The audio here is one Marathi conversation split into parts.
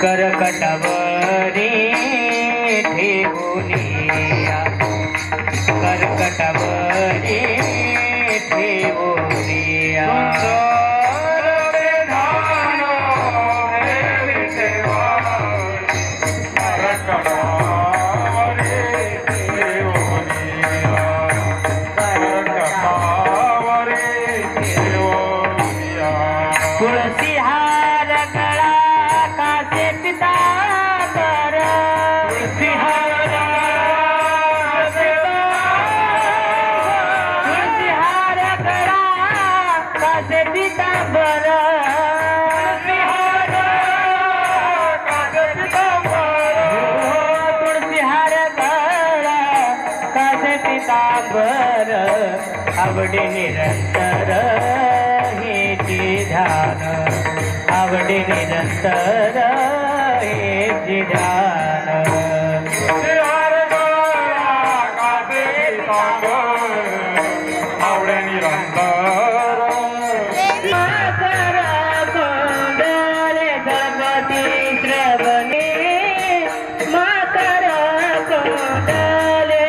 करकटवरी ठेवूनिया करकटवरी ठेवूनिया तुलसी हार गळा कासे पिता कर तुलसी हार गळा कासे पिता बर तुलसी हार गळा कासे पिता बर आवडे निरंतर ध्यान आवडे निरंतर हे ध्यान आवडे निरंतर मातर कोंडले गणपती श्रवणे मातर कोंडले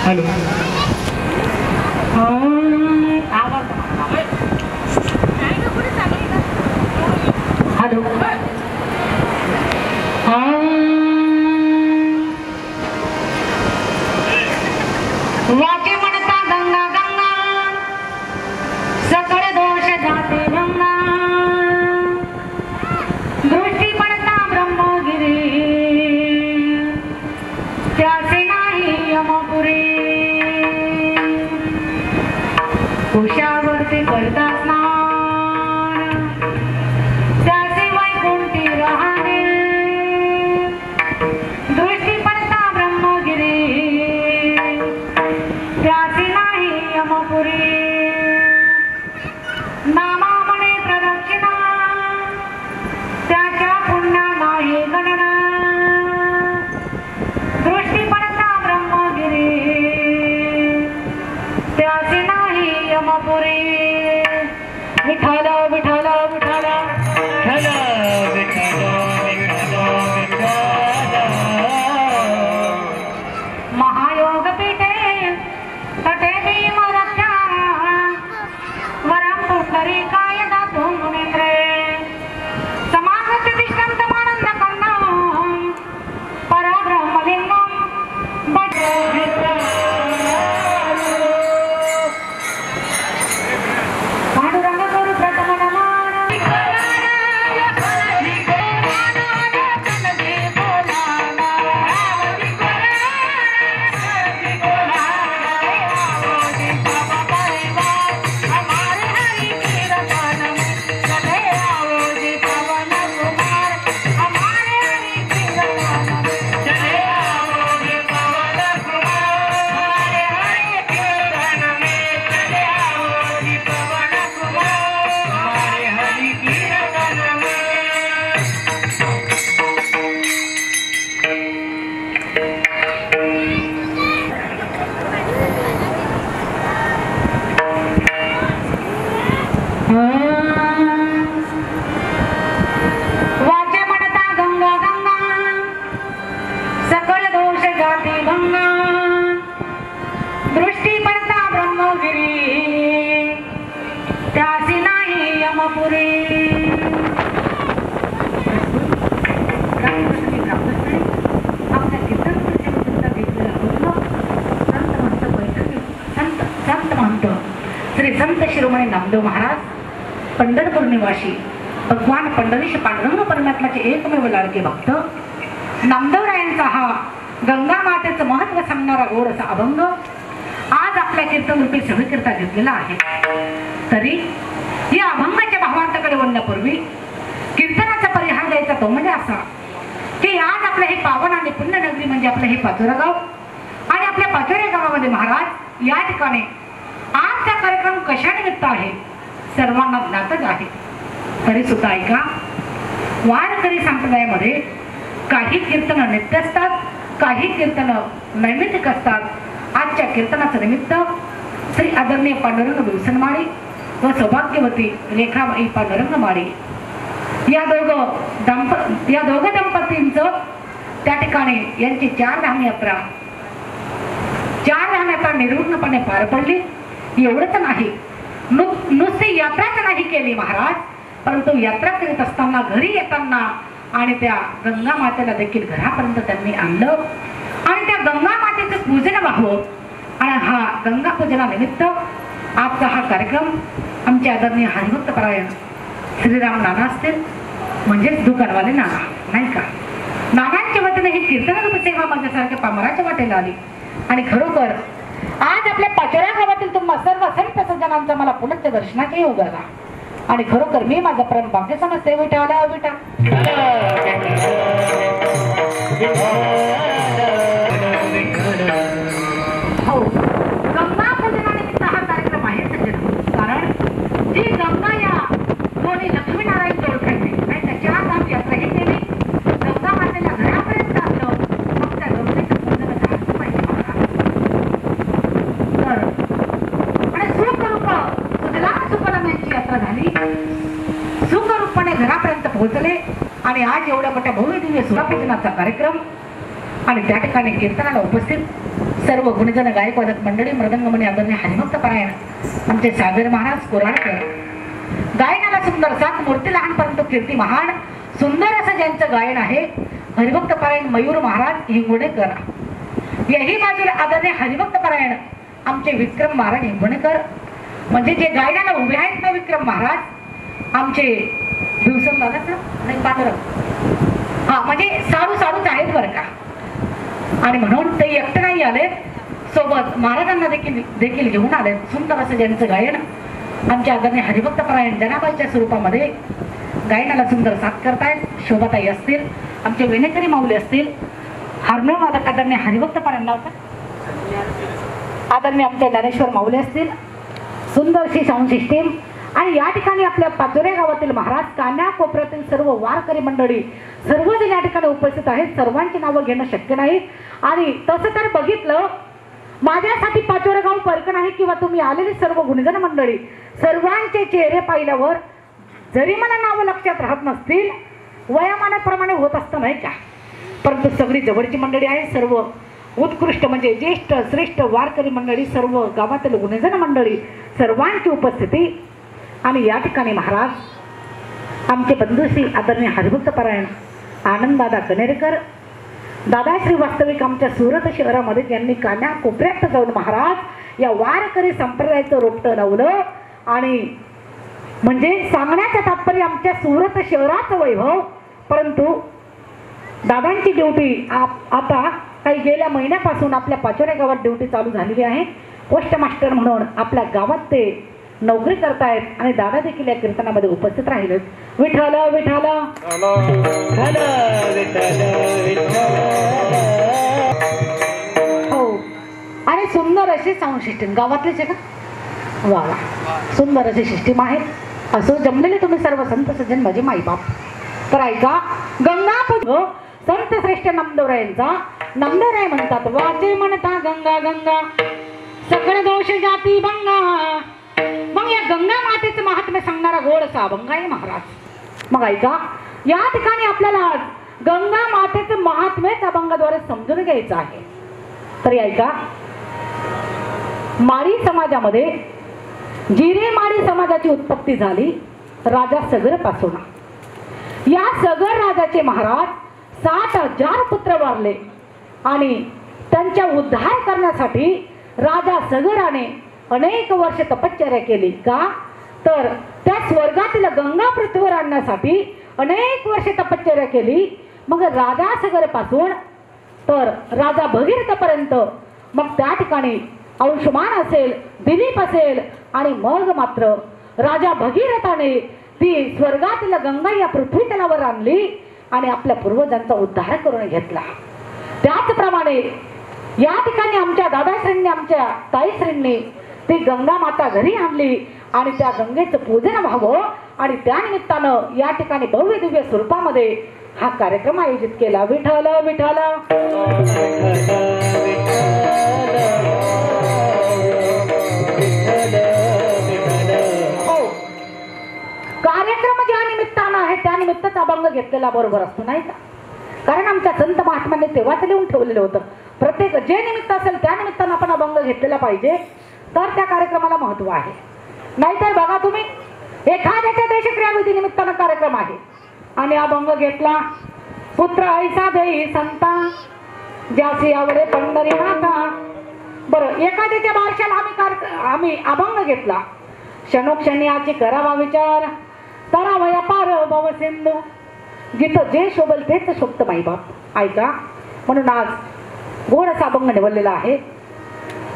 हेलो हेलो वाके म्हणता गंगा गंगा सकळ दोष जाते गंगा दृष्टी पडता ब्रह्मगिरी त्याचे नाही यमपुरी कुशावरती करता स्नान त्याचे वैकुंठी राहणे दृष्टी पडता ब्रह्मगिरी त्याचे नाही यमपुरी नामा म्हणे प्रदक्षिणा त्याच्या पुण्या नाही गणना दृष्टी पडता ब्रह्मगिरी त्याचे नाही यमपुरी विठ्ठल विठ्ठल विठ्ठल विठ्ठल विठ्ठल विठ्ठल महायोग पीठे तटे भीम रक्षा वरम पुंडरीकाय दातुं मुनींद्रे समागत तिष्ठं तमानंद कन्नं परब्रह्मलिंगं पांडुरंग गुरु प्रथम पुरे आपल्या संत म्हणतो श्री संत शिरोमणी नामदेव महाराज पंढरपूर निवासी भगवान पंढरीश पांडुरंग परमात्म्याचे एकमेव लाडके भक्त नामदेवरायांचा हा गंगा मातेचं महत्व सांगणारा गोड असा अभंग आज आपल्या कीर्तन रूपी सभेकरिता घेतलेला आहे. तरी या अभंगाच्या भावांताकडे वळण्यापूर्वी कीर्तनाचा परिहार द्यायचा तो म्हणजे असा की आज आपलं हे पावन आणि पुण्यनगरी म्हणजे आपलं हे पाचोरा गाव आणि आपल्या पाचोऱ्या गावामध्ये महाराज या ठिकाणी आजचा कार्यक्रम कशानिमित्त आहे सर्वांना ज्ञातच आहे. तरी सुद्धा ऐका, वारकरी संप्रदायामध्ये काही कीर्तन नित्य असतात, काही कीर्तन नैमित्तिक असतात. आजच्या कीर्तनाचं निमित्त श्री आदरणीय पांडुरंग दिवसनमाळी व सौभाग्यवती रेखाबाई पांडुरंग माळी या दोघं दंपतींचं त्या ठिकाणी यांची चार धाम यात्रा निर्विघ्नपणे पार पडली. एवढंच नाही, नुसती यात्राच नाही केली महाराज, परंतु यात्रा करीत असताना घरी येताना आणि त्या गंगा मातेला देखील घरापर्यंत त्यांनी आणलं आणि त्या गंगा मातेचं पूजन व्हावं. आणि हा गंगा पूजनानिमित्त आजचा हा कार्यक्रम आमचे आदरणीय हरिभक्त परायण श्रीराम नाना असतील, म्हणजेच दुकानवाले नाना नाही का, नानांच्या वतीने ही कीर्तन सेवा माझ्यासारख्या पामराच्या वाटेला आली. आणि खरोखर आज आपल्या पाचोऱ्या गावातील तुम्हा सर्व संत सज्जनांचा मला पुनश्च दर्शनाचा योग आला. आणि खरोखर मी माझा प्रेम भाग्य समजते. विठाला विठा हो, गंगा पूजनानिमित्त हा कार्यक्रम आहे सज्जन. कारण जी गंगा या दोन्ही लक्ष्मीनारायण ओळखायची नाही त्याच्या आज यात्राही केली, गंगा मातेला घरापर्यंत आणलं, मग त्या गंगेचं पूजन झालं पाहिजे तर. आणि सुखरूप सुजलाम सुफलाम यांची यात्रा झाली, सुखरूपपणे घरापर्यंत पोहोचले. आणि आज एवढ्या मोठ्या भव्य दिव्य सूर्यपूजनाचा कार्यक्रम आणि त्या ठिकाणी कीर्तनाला उपस्थित सर्व गुणजन गायक वादक मंडळी मृदंगमणी आदरणीय हरिभक्त परायण आमचे सागर महाराज कोराळकर, गायनाला सुंदर साथ मूर्ती लहान परंतु कीर्ती महान सुंदर असं ज्यांचं गायन आहे हरिभक्त परायण मयूर महाराज हिंगोणेकर, याही बाजूला आदरणीय हरिभक्त परायण आमचे विक्रम महाराज हिंगोणेकर, म्हणजे जे गायनाला उभे आहेत ना विक्रम महाराज आमचे दिवसम दादाच नाही पांडुरंग, हा म्हणजे सारूच आहेत बरं का. आणि म्हणून ते एकटे नाही आले, सोबत महाराजांना देखील घेऊन आले. सुंदर असं ज्यांचं गायन आमच्या आदरणीय हरिभक्त परायण जनाबाईच्या स्वरूपामध्ये गायनाला सुंदर साथ करतायत. शोभाताई असतील, आमचे वेणेकरी माऊली असतील, हार्मोनियम वादक आदरणीय हरिभक्त परायण नावचा आदरणीय आमचे ज्ञानेश्वर माऊली असतील, सुंदरशी साऊंड सिस्टीम. आणि या ठिकाणी आपल्या पाचोऱ्या गावातील महाराज कान्या कोपऱ्यातील सर्व वारकरी मंडळी सर्वजण या ठिकाणी उपस्थित आहेत. सर्वांची नावं घेणं शक्य नाही. आणि तसं तर बघितलं माझ्यासाठी पाचोऱ्या गाव परक नाही किंवा तुम्ही आलेली सर्व गुणजन मंडळी सर्वांचे चेहरे पाहिल्यावर जरी मला नावं लक्षात राहत नसतील वयामानाप्रमाणे होत असतं नाही का, परंतु सगळी जवळची मंडळी आहे, सर्व उत्कृष्ट म्हणजे ज्येष्ठ श्रेष्ठ वारकरी मंडळी, सर्व गावातील गुणजन मंडळी सर्वांची उपस्थिती. आणि या ठिकाणी महाराज आमचे बंधुश्री आदरणीय हरिभक्त परायण आनंददादा कनेरकर दादाश्री वास्तविक आमच्या सुरत शहरामध्ये त्यांनी कान्या कोपऱ्यात जाऊन महाराज या वारकरी संप्रदायाचं रोपटं लावलं. आणि म्हणजे सांगण्याचं तात्पर्य आमच्या सुरत शहराचं वैभव, परंतु दादांची ड्युटी आता काही गेल्या महिन्यापासून आपल्या पाचोऱ्या गावात ड्युटी चालू झालेली आहे. पोस्ट मास्टर म्हणून आपल्या गावात ते नोकरी करतायत आणि दादा देखील या कीर्तनामध्ये उपस्थित राहिलेत. विठ्ठल विठ्ठल हो. आणि सुंदर अशी साऊंड सिस्टीम गावातलीच आहे का, वा वा, सुंदर अशी सिस्टीम आहे. असो जमलेले तुम्ही सर्व संत सज्जन माझे माईबाप. तर ऐका, गंगा संत श्रेष्ठ नामदेवरायांचा नामदेवराय म्हणतात वाचे म्हणता गंगा गंगा सगळे दोष जाती भंगा. मग या गंगा मातेचं महात्म्य सांगणारा गोड असा अभंग आहे महाराज. मग ऐका, या ठिकाणी आपल्याला आज गंगा मातेचं महात्म्यच अभंगाद्वारे समजून घ्यायचं आहे. तरी ऐका, माळी समाजामध्ये जिरे माळी समाजाची उत्पत्ती झाली राजा सगर पासून. या सगर राजाचे महाराज 60,000 पुत्र वारले आणि त्यांचा उद्धार करण्यासाठी राजा सगराने अनेक वर्ष तपश्चर्या केली. का तर त्या स्वर्गातील गंगा पृथ्वीवर आणण्यासाठी अनेक वर्ष तपश्चर्या केली. मग राजा सगर पासून तर राजा भगीरथ पर्यंत, मग त्या ठिकाणी अंशुमान असेल, दिलीप असेल आणि मग मात्र राजा भगीरथाने ती स्वर्गातील गंगा या पृथ्वी तलावर आणली आणि आपल्या पूर्वजांचा उद्धार करून घेतला. त्याचप्रमाणे या ठिकाणी आमच्या दादाश्रींनी, आमच्या ताईश्रींनी ती गंगा माता घरी आणली आणि त्या गंगेचं पूजन व्हावं आणि त्या निमित्तानं या ठिकाणी भव्य दिव्य स्वरूपामध्ये हा कार्यक्रम आयोजित केला. विठ्ठल विठ्ठल हो, कार्यक्रम ज्या निमित्तानं आहे त्या निमित्तच अभंग घेतलेला बरोबर असतो नाही का? कारण आमच्या संत महात्म्यांनी तेव्हाच लिहून ठेवलेलं होतं, प्रत्येक जे निमित्त असेल त्या निमित्तानं आपण अभंग घेतलेला पाहिजे, तर त्या कार्यक्रमाला महत्व आहे. नाहीतर बघा तुम्ही, एखाद्याच्या देशक्रिया विधी निमित्तानं कार्यक्रम आहे आणि अभंग घेतला, पुत्र ऐसा देई संता ज्यासी आवडे पंढरी माता. बरं, एखाद्याच्या बारशाला आम्ही अभंग घेतला, क्षणोक्षणी करावा विचार, तरावया पार भव सिंधू. जिथं जे शोभल तेच शोभतं माईबाप. ऐका, म्हणून आज गोड असा अभंग निवडलेला आहे.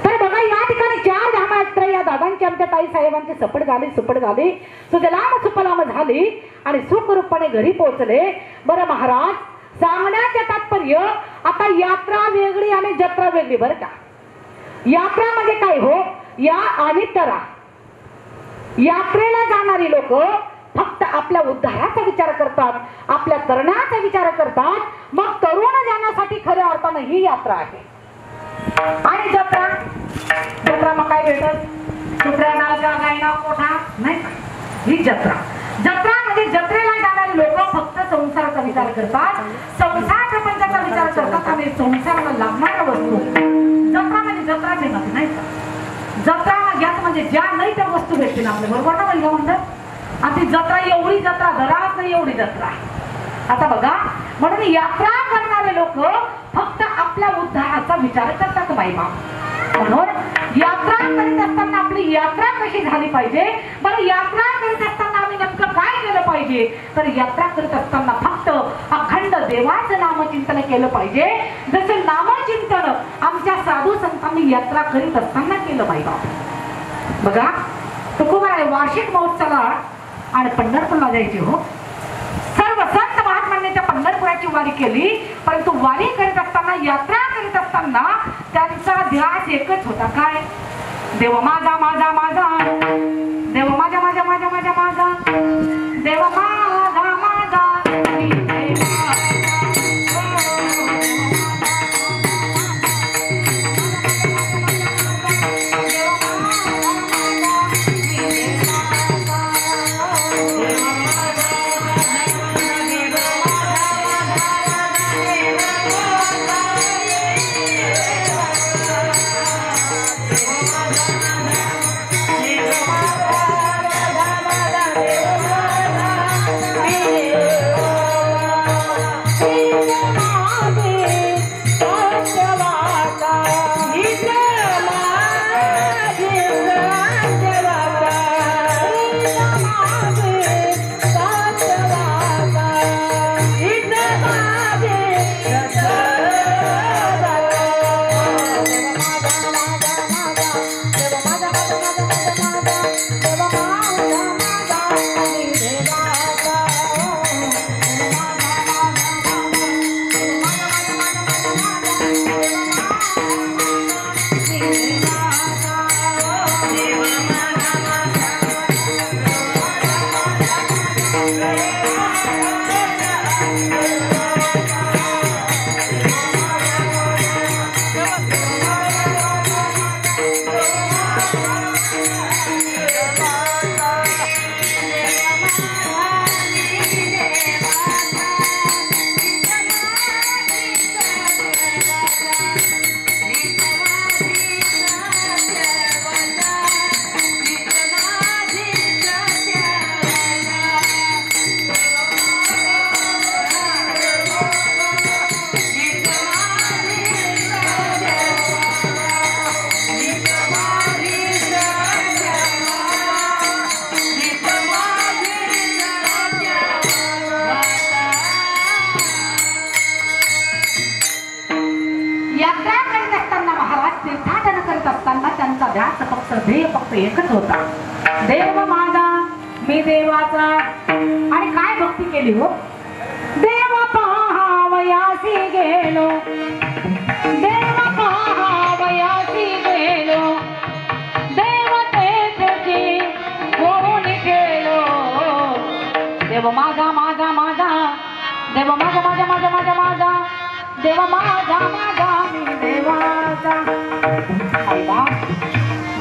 तर बघा, या ठिकाणी 4 धामयात्रा या दादांची, आमच्या ताई साहेबांची सपट झाली, सुपट झाली, सुजलाम सुफलाम झाली आणि सुखरूपपणे घरी पोहोचले. बरं महाराज, सांगण्याचे तात्पर्य, आता यात्रा वेगळी आणि जत्रा वेगळी. बरं का, यात्रा म्हणजे काय हो, या आणि तरा. यात्रेला जाणारी लोक फक्त आपल्या उद्धाराचा विचार करतात, आपल्या तरण्याचा विचार करतात, मग तरुण जाण्यासाठी खऱ्या अर्थानं ही यात्रा आहे. आणि जत्रा, जत्रा मग काय भेटत, दुसऱ्या नालका गायना कोठा नाही, ही जत्रा. जत्रा म्हणजे जत्रेला जाणारे लोक फक्त संसाराचा विचार करतात, संसार प्रपंचाचा विचार करतात आणि संसाराला लागणाऱ्या वस्तू. जत्रा म्हणजे जत्रा घेणार नाही का? जत्रा घ्याच म्हणजे ज्या नाही त्या वस्तू भेटतील आपल्या बरोबर ना महिला म्हणतात. आणि ती जत्रा एवढी जत्रा घरात नाही, एवढी जत्रा. आता बघा, म्हणून यात्रा करणारे लोक फक्त आपल्या उद्धाराचा विचार करतात बाईबाप. म्हणून यात्रा करीत असताना आपली यात्रा कशी झाली पाहिजे. बरं, यात्रा करीत असताना आम्ही नेमकं काय केलं पाहिजे, तर यात्रा करीत असताना फक्त अखंड देवाचं नामचिंतन केलं पाहिजे, जसं नामचिंतन आमच्या साधू संतांनी यात्रा करीत असताना केलं बाईबाप. बघा, तुकोबाराय वार्षिक महोत्सवाला आणि पंढरपूरला जायचे हो. सर्व संत महात्म्यांनी त्या पंढरपुराची वारी केली, परंतु वारी करीत असताना, यात्रा करीत असताना त्यांचा ध्यास एकच होता. काय? देव माझा माझा माझा, देव माझा माझा माझा माझा माझा, देव माझा माझा. ध्यास फक्त ध्येय फक्त एकच होता, देव माझा मी देवाचा. आणि काय भक्ती केली हो, देव पाहावयासी गेलो, देव पाहावयासी गेलो, देवतेची होऊन गेलो. देव माझा माझा माझा, देव माझा माझा माझा माझा माझा, देव माझा माझा मी देवाचा.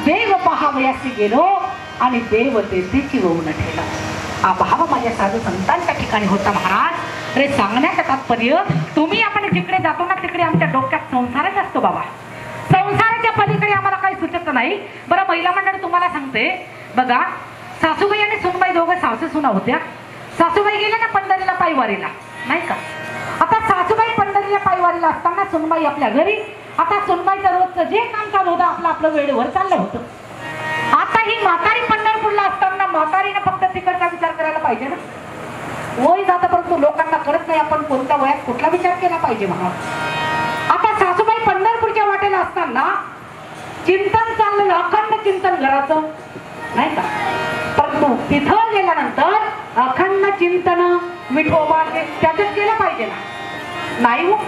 देव पाहावयासी गेलो आणि देवतेची होऊन ठेला. हा भाव माझ्या साधू संतांच्या ठिकाणी होता महाराज. रे सांगण्याचं तात्पर्य, तुम्ही आपण जिकडे जातो ना तिकडे आमच्या डोक्यात संसारच असतो बाबा. संसाराच्या पलीकडे आम्हाला काही सुचत नाही. बरं महिला मंडळ तुम्हाला सांगते बघा, सासूबाई आणि सुनबाई दोघं सासू सुना होत्या. सासूबाई गेल्या ना पंढरीला पायवारीला, नाही का. आता सासूबाई पंढरीला पायवारीला असताना सुनबाई आपल्या घरी. आता सुनबाईचं रोजचं जे काम चालू होतं आपलं आपलं वेळेवर चाललं होतं. आता ही म्हातारी पंढरपूरला असताना म्हातारीने फक्त तिकडचा विचार करायला पाहिजे ना. वय जातं परंतु लोकांना कळत नाही आपण कोणत्या वयात कुठला विचार केला पाहिजे म्हणून. आता सासूबाई पंढरपूरच्या वाटेला असताना चिंतन चाललेलं, अखंड चिंतन घराचं, नाही का. परंतु तिथं गेल्यानंतर अखंड चिंतन विठोबा त्याच्यात केलं पाहिजे ना. नाही हो,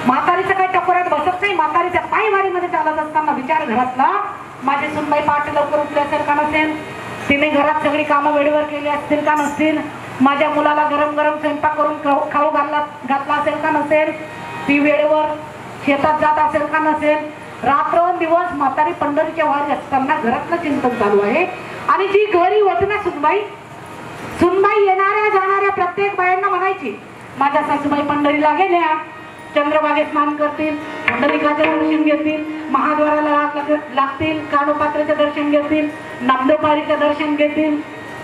म्हातारीचं काही टकोऱ्यात बसत नाही. म्हातारीच्या पायवारीमध्ये चालत असताना विचार घरातला, माझी सुनबाई पहाटे लवकर उठली असेल का नसेल, तिने घरात सगळी कामं वेळेवर केली असतील का नसतील, माझ्या मुलाला गरम गरम स्वयंपाक करून खाऊ घातला असेल का नसेल, ती वेळेवर शेतात जात असेल का नसेल. रात्रंदिवस म्हातारी पंढरीच्या वारी असताना घरातलं चिंतन चालू आहे. आणि जी घरी होती ना सुनबाई, सुनबाई येणाऱ्या जाणाऱ्या प्रत्येक बायांना म्हणायची, माझ्या सासूबाई पंढरीला गेल्या, चंद्रभागेत स्नान करतील, पुंडलिकाचे दर्शन घेतील, महाद्वाराला लागतील, कानोपात्राचे दर्शन घेतील, नामदेवपारीचे दर्शन घेतील,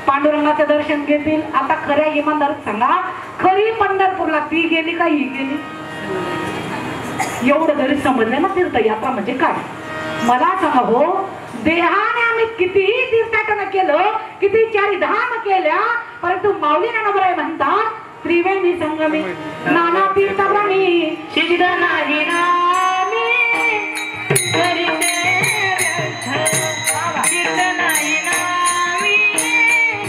पांडुरंगाचं दर्शन घेतील. आता खऱ्या इमानदारीत सांगा, खरी पंढरपूरला ती गेली का ही गेली? एवढं जरी समजलं ना तीर्थयात्रा म्हणजे काय. मला सांगा हो, देहाने आम्ही कितीही तीर्थाटन केलं, किती चारी धाम केल्या, परंतु माऊली ज्ञानोबराय म्हणतात, त्रिवेणी संगमी नाना तीर्थाप्रणी सिद्ध नाही नामी, करीते व्यर्थ सिद्ध नाही नामी,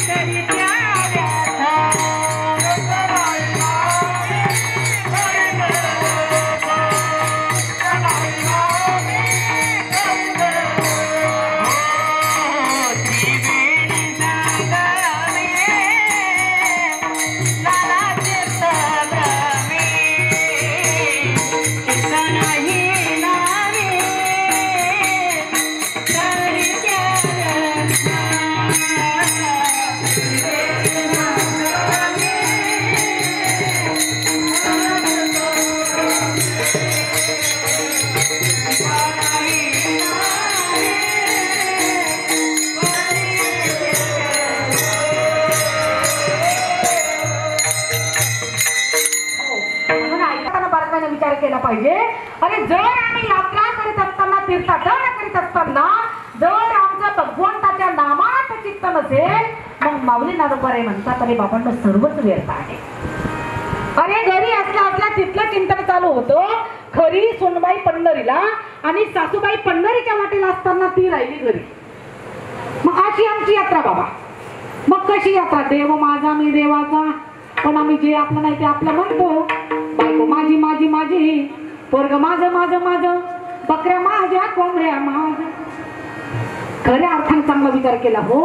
करीते विचार केला पाहिजे. अरे जर आम्ही यात्रा करीत असताना, तीर्थाटन करीत असताना जर आमचं भगवंताच्या नामात चित्त नसेल, मग माऊली ज्ञानोबराय म्हणतात, अरे बाबांनो सर्वच व्यर्थ आहे. अरे घरी असल्या तिथलं चिंतन चालू होतं. खरी सुनबाई पंढरीला आणि सासूबाई पंढरीच्या वाटेला असताना ती राहिली घरी. मग अशी आमची यात्रा बाबा. मग कशी यात्रा, देव माझा मी देवाचा, पण आम्ही जे आपलं नाही ते आपलं म्हणतो. बायको माझी माझी माझी, पोरग माझं माझं माझं, बकऱ्या माझ्या कोंबड्या माझ. खऱ्या अर्थाने चांगला विचार केला हो,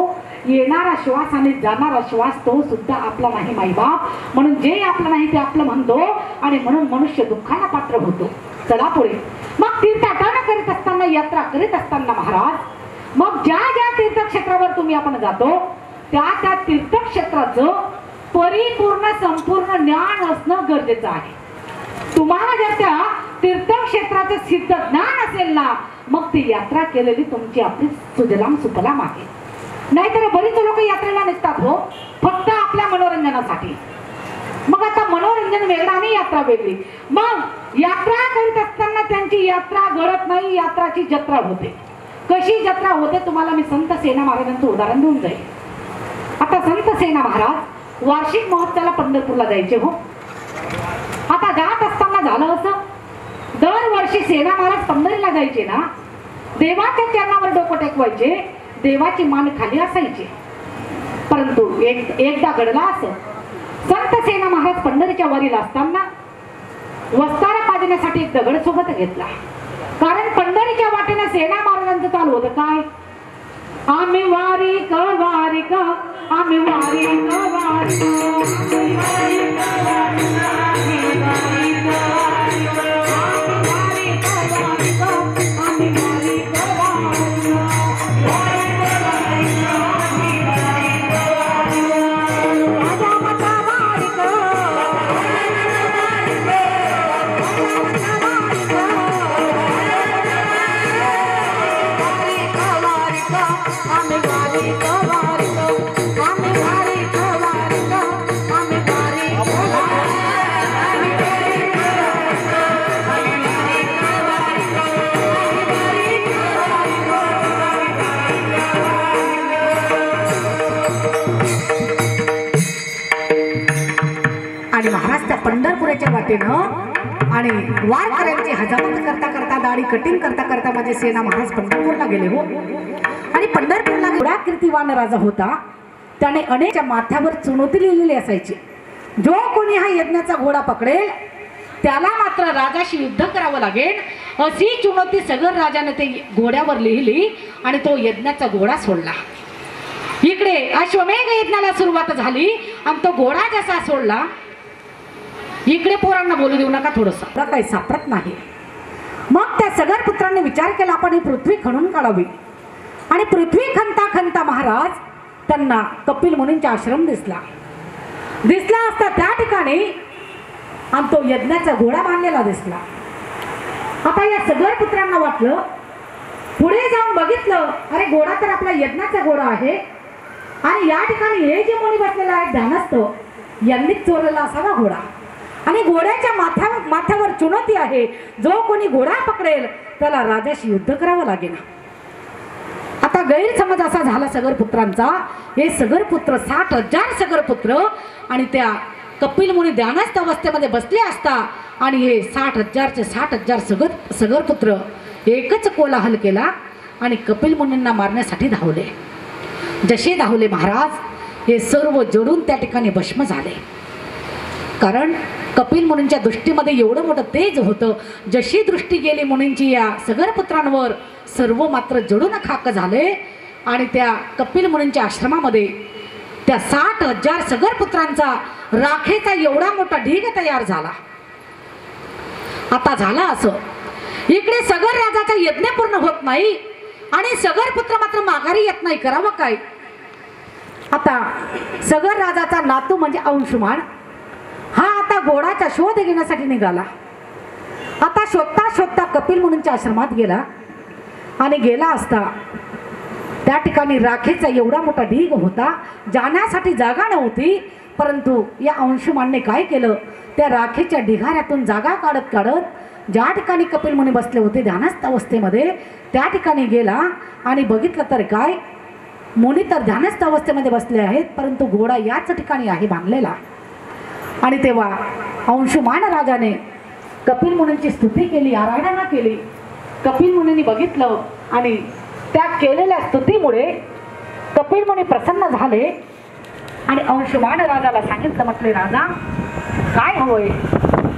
येणारा श्वास आणि जाणारा श्वास तो सुद्धा आपला नाही माईबाप. म्हणून जे आपलं नाही ते आपलं म्हणतो आणि म्हणून मनुष्य दुःखाला पात्र होतो. चला पुढे. मग तीर्थाटन करीत असताना, यात्रा करीत असताना महाराज, मग ज्या ज्या तीर्थक्षेत्रावर तुम्ही आपण जातो त्या तीर्थक्षेत्राचं परिपूर्ण संपूर्ण ज्ञान असणं गरजेचं आहे. तुम्हाला जर त्या तीर्थक्षेत्राचं सिद्ध ज्ञान असेल ना, मग ती यात्रा केलेली तुमची आपली सुजलाम सुफलाम आहे. नाहीतर बरीच लोक यात्रेला निघतात हो फक्त आपल्या मनोरंजनासाठी. मग आता मनोरंजन वेगळं आणि यात्रा वेगळी. मग यात्रा करीत असताना त्यांची यात्रा घडत नाही, यात्राची जत्रा होते. कशी जत्रा होते तुम्हाला मी संत सेना महाराजांचं उदाहरण देऊन जाईल. आता संत सेना महाराज वार्षिक महोत्सवाला पंढरपूरला जायचे हो. आता जात असताना झालं असं, दरवर्षी सेना महाराज पंढरीला जायचे ना, देवाच्या चरणावर डोकं टेकवायचे, देवाची मान खाली असायची. परंतु एकदा घडला असं, संत सेना महाराज पंढरीच्या वारील असताना वस्तारा पाजण्यासाठी एक दगड सोबत घेतला. कारण पंढरीच्या वाटेने सेना महाराजांचं चालू होतं काय, आम्ही वारीक वारीक आम्ही वारीक वारीक आणि महाराज त्या पंढरपुराच्या वाटेनं आणि वारकऱ्यांची हजामत करता करता, दाढी कटिंग करता करता माझे सेना महाराज पंढरपूरला गेले हो. आणि पंढरपूरला एवढा कीर्तिवान राजा होता, त्याने अनेकच्या माथ्यावर चुनौती लिहिलेली असायची, जो कोणी हा यज्ञाचा घोडा पकडेल त्याला मात्र राजाशी युद्ध करावं लागेल, अशी चुनौती सगळं राजाने ते घोड्यावर लिहिली आणि तो यज्ञाचा घोडा सोडला. इकडे अश्वमेघ यज्ञाला सुरुवात झाली आणि तो घोडा जसा सोडला, इकडे पोरांना बोलू देऊ नका, थोडंसं काही सापडत नाही. मग त्या सगळ्या पुत्रांनी विचार केला आपण ही पृथ्वी खणून काढावी. आणि पृथ्वी खणता खणता महाराज त्यांना कपिल मुनींचा आश्रम दिसला असता त्या ठिकाणी आणि तो यज्ञाचा घोडा बांधलेला दिसला. आता या सगळ्या पुत्रांना वाटलं, पुढे जाऊन बघितलं, अरे घोडा तर आपला यज्ञाचा घोडा आहे आणि या ठिकाणी हे जे मुनी बसलेला आहे ध्यानस्थ, यांनीच चोरलेला असावा घोडा. आणि घोड्याच्या माथ्यावर चुनौती आहे, जो कोणी घोडा पकडेल त्याला राजाशी युद्ध करावं लागेल. आता गैरसमज असा झाला सगर पुत्रांचा, हे सगर पुत्र 60,000 सगर पुत्र आणि त्या कपिल मुनी ध्यानस्थ अवस्थेमध्ये बसले असता आणि हे 60,000चे 60,000 सगर पुत्र एकच कोलाहल केला आणि कपिल मुनींना मारण्यासाठी धावले. जसे धावले महाराज, हे सर्व जडून त्या ठिकाणी भस्म झाले. कारण कपिल मुनींच्या दृष्टीमध्ये एवढं मोठं तेज होतं, जशी दृष्टी गेली मुनींची या सगर पुत्रांवर, सर्व मात्र जडून खाक झाले. आणि त्या कपिल मुनींच्या आश्रमामध्ये त्या 60,000 सगर पुत्रांचा राखेचा एवढा मोठा ढीग तयार झाला. आता झाला असं, इकडे सगर राजाचा यज्ञ पूर्ण होत नाही आणि सगर पुत्र मात्र माघारी येत नाही, करावं काय. आता सगर राजाचा नातू म्हणजे अंशुमान हा आता घोडाचा शोध घेण्यासाठी निघाला. आता शोधता शोधता कपिल मुनींच्या आश्रमात गेला आणि गेला असता त्या ठिकाणी राखेचा एवढा मोठा ढीग होता, जाण्यासाठी जागा नव्हती. परंतु या अंशुमानने काय केलं, त्या राखेच्या ढिगाऱ्यातून जागा काढत काढत ज्या ठिकाणी कपिल मुनी बसले होते ध्यानस्थ अवस्थेमध्ये त्या ठिकाणी गेला आणि बघितलं तर काय, मुनी तर ध्यानस्थ अवस्थेमध्ये बसले आहेत, परंतु घोडा याच ठिकाणी आहे बांधलेला. आणि तेव्हा अंशुमान राजाने कपिल मुनींची स्तुती केली, आराधना केली. कपिल मुनींनी बघितलं आणि त्या केलेल्या स्तुतीमुळे कपिल मुनी प्रसन्न झाले आणि अंशुमान राजाला सांगितलं, म्हटले राजा काय हवंय.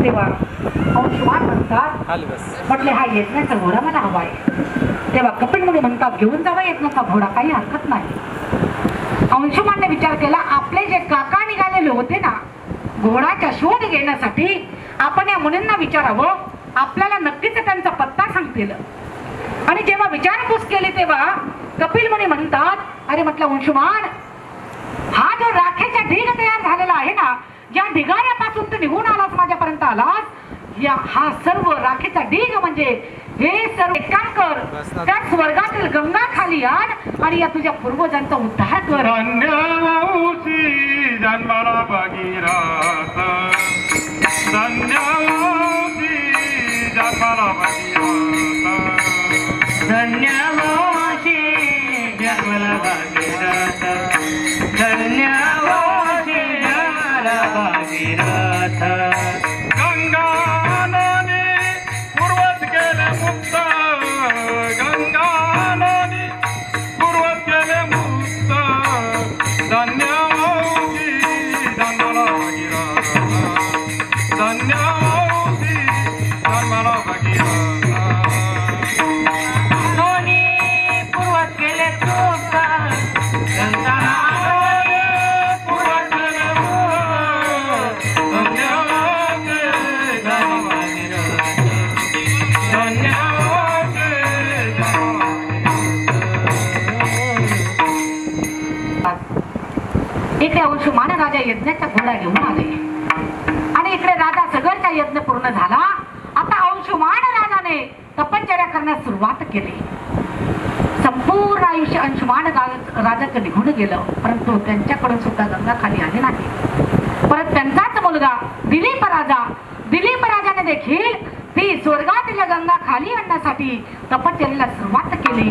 तेव्हा अंशुमान म्हणतात, म्हटले हा यज्ञाचा घोडा मला हवा आहे. तेव्हा कपिल मुनी म्हणतात घेऊन जावा यज्ञाचा घोडा, काही हरकत नाही. अंशुमानने विचार केला, आपले जे काका निघालेले होते ना घोडाचा शोध घेण्यासाठी, आपण या मुनींना विचारावं, आपल्याला नक्कीच त्यांचा पत्ता सांगतील. आणि जेव्हा विचारपूस केली तेव्हा कपिल मुनी म्हणतात, अरे म्हटलं अंशुमान, हा जो राखेचा ढीग तयार झालेला आहे ना, ज्या ढिगाऱ्यापासून तू निघून आलास माझ्यापर्यंत आलास, या हा सर्व राखेचा ढीग म्हणजे हे सर्व एक काम कर, त्या स्वर्गातील गंगा खाली आण आणि या तुझ्या पूर्वजांचा उद्धार कर. जन्माला भगीरथ धन्यवादी जन्माला भगीरथ धन्यवादी जन्माला भगीरथ धन्यवादी जन्माला भगीरथ गंगा नदी पूर्वज केले मुक्त गंगा इकडे अंशुमान राजा यज्ञाचा घोडा घेऊन आले आणि इकडे राजा सगळचा यज्ञ पूर्ण झाला. आता अंशुमान राजाने तपश्चर्या करण्यास सुरुवात केली. संपूर्ण आयुष्य अंशुमान राजाचं निघून गेलं, परंतु त्यांच्याकडून सुद्धा गंगा खाली आली नाही. परत त्यांचाच मुलगा दिलीप राजाने देखील ती स्वर्गातील गंगा खाली आणण्यासाठी तपश्चर्येला सुरुवात केली.